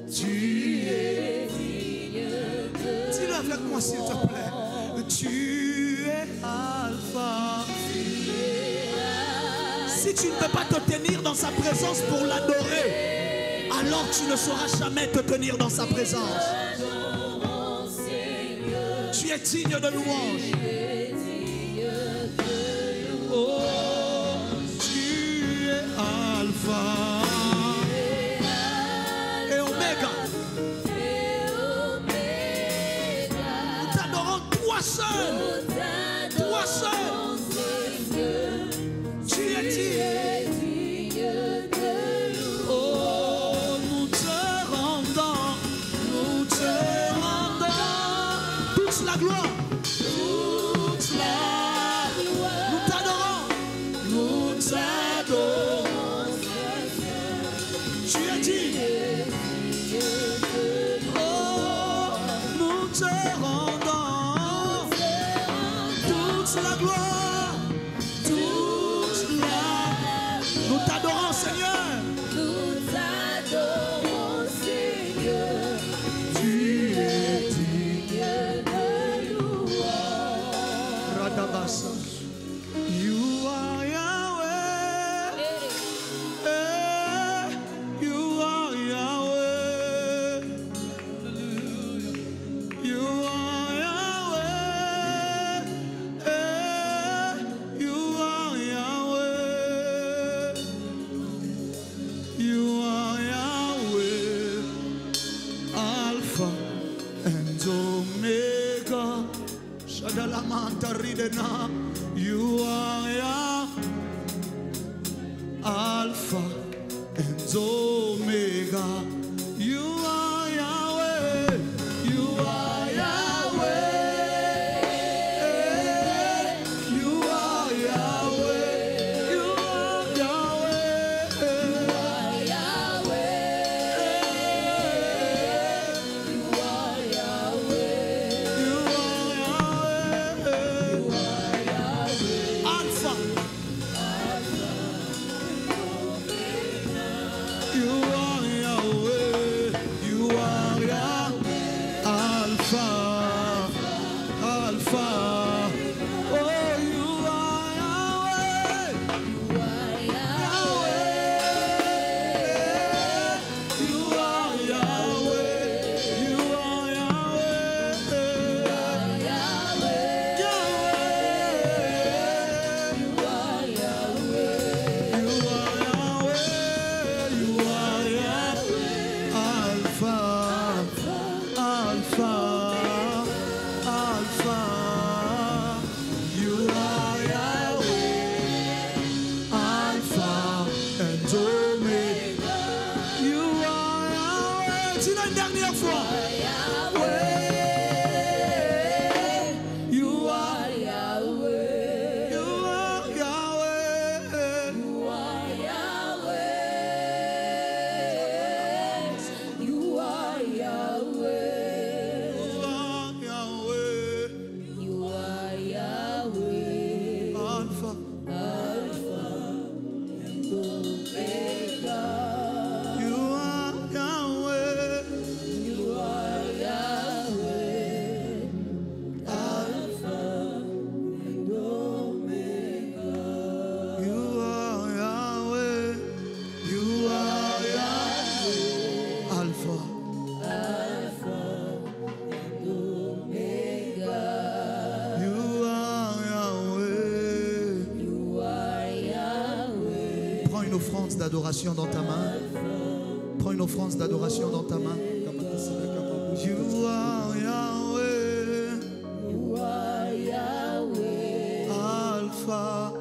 Tu es digne. Dis-le avec moi s'il te plaît. Tu es Alpha. Si tu ne peux pas te tenir dans sa présence pour l'adorer, alors tu ne sauras jamais te tenir dans sa présence. Tu es digne de louange. Oh, tu es Alpha. Toi seul, tu es digne. Oh, nous te rendons toute la gloire, toute la gloire. Nous t'adorons, tu es digne. Oh, nous te rendons la gloire, toute la. Nous t'adorons, Seigneur. Nous t'adorons, Seigneur. Tu es digne de louange. Radabasa. You are Yahweh. Now you are Alpha and Omega. You are Yahweh. You are Yahweh. You are Yahweh. You are Yahweh. You are Yahweh. You are Yahweh. You are Yahweh. Alpha. You are Yahweh, you are Yahweh, Alpha, Alpha. Oh, you are Yahweh, you are Yahweh, you are Alpha, Alpha, Alpha. You are Yahweh, Alpha and Omega. You are Yahweh. C'est la dernière fois. You are Yahweh. You are Yahweh. You are Yahweh. You are Yahweh. You are Yahweh. Alpha. You are Yahweh. You are Yahweh. Alpha and Omega. You are Yahweh. You are Yahweh. Alpha. You are Yahweh. Prends une offrande d'adoration dans ta main. Prends une offrande d'adoration dans ta main. You are Yahweh. You are Yahweh. Alpha.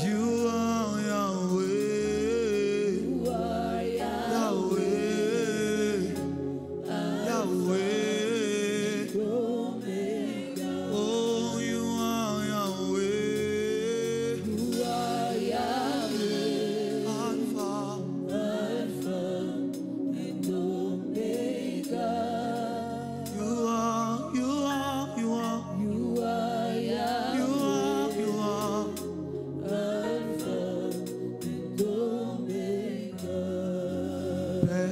You are Yahweh. You are Yahweh. Yahweh. Oh, you are Yahweh. You are Yahweh. Alpha. You are, you are, you are. You are Yahweh. You are, you are. Père,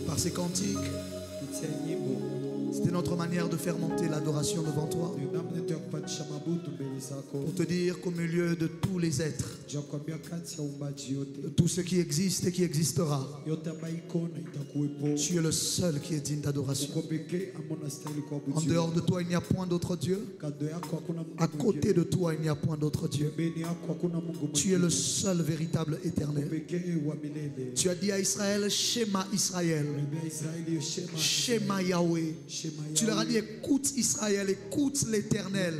par ces cantiques, c'était notre manière de faire monter l'adoration devant toi. Pour te dire qu'au milieu de tous les êtres, de tout ce qui existe et qui existera, tu es le seul qui est digne d'adoration. En dehors de toi, il n'y a point d'autre Dieu. À côté de toi, il n'y a point d'autre Dieu. Tu es le seul véritable éternel. Tu as dit à Israël, Shema Israël, Shema Yahweh. Tu leur as dit, écoute Israël, écoute l'Éternel,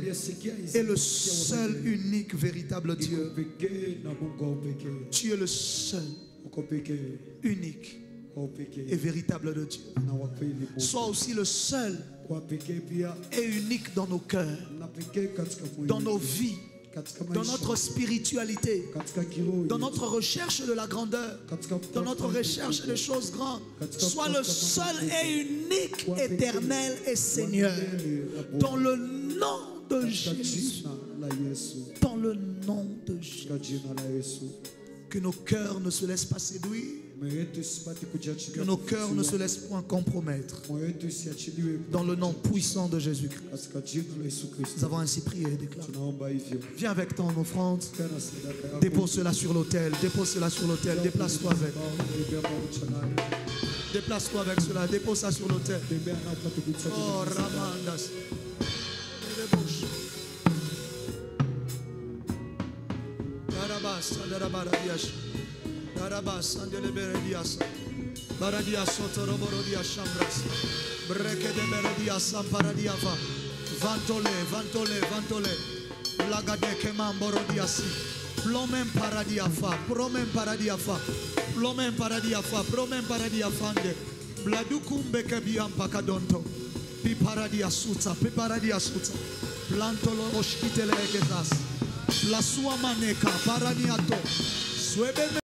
est le seul, unique, véritable Dieu. Tu es le seul, unique et véritable de Dieu. Sois aussi le seul et unique dans nos cœurs, dans nos vies, dans notre spiritualité, dans notre recherche de la grandeur, dans notre recherche des choses grandes. Sois le seul et unique, éternel et Seigneur. Dans le nom de Jésus. Dans le nom de Jésus. Que nos cœurs ne se laissent pas séduire. Que nos cœurs ne se laissent point compromettre. Dans le nom puissant de Jésus-Christ. Nous avons ainsi prié et déclaré. Viens avec ton offrande. Dépose cela sur l'autel. Dépose cela sur l'autel. Déplace-toi avec. Déplace-toi avec cela. Dépose ça sur l'autel. Oh, Ramandas. Baradia Sotoroborodia Chambras. Breke de Beredia Samparadia Va. Vantole, Vantole, Vantole. Lagade Kemamborodia Si. Plomen Paradia Fa. Promen Paradia Fa. Plomen Paradia Fa. Promen Paradia Fande. Bladukumbe Kebiam Pakadonto. Piparadia Suta. Piparadia Suta. Plantolo Oshkitele Egetas. La sua maneka. Paraniato. Suebe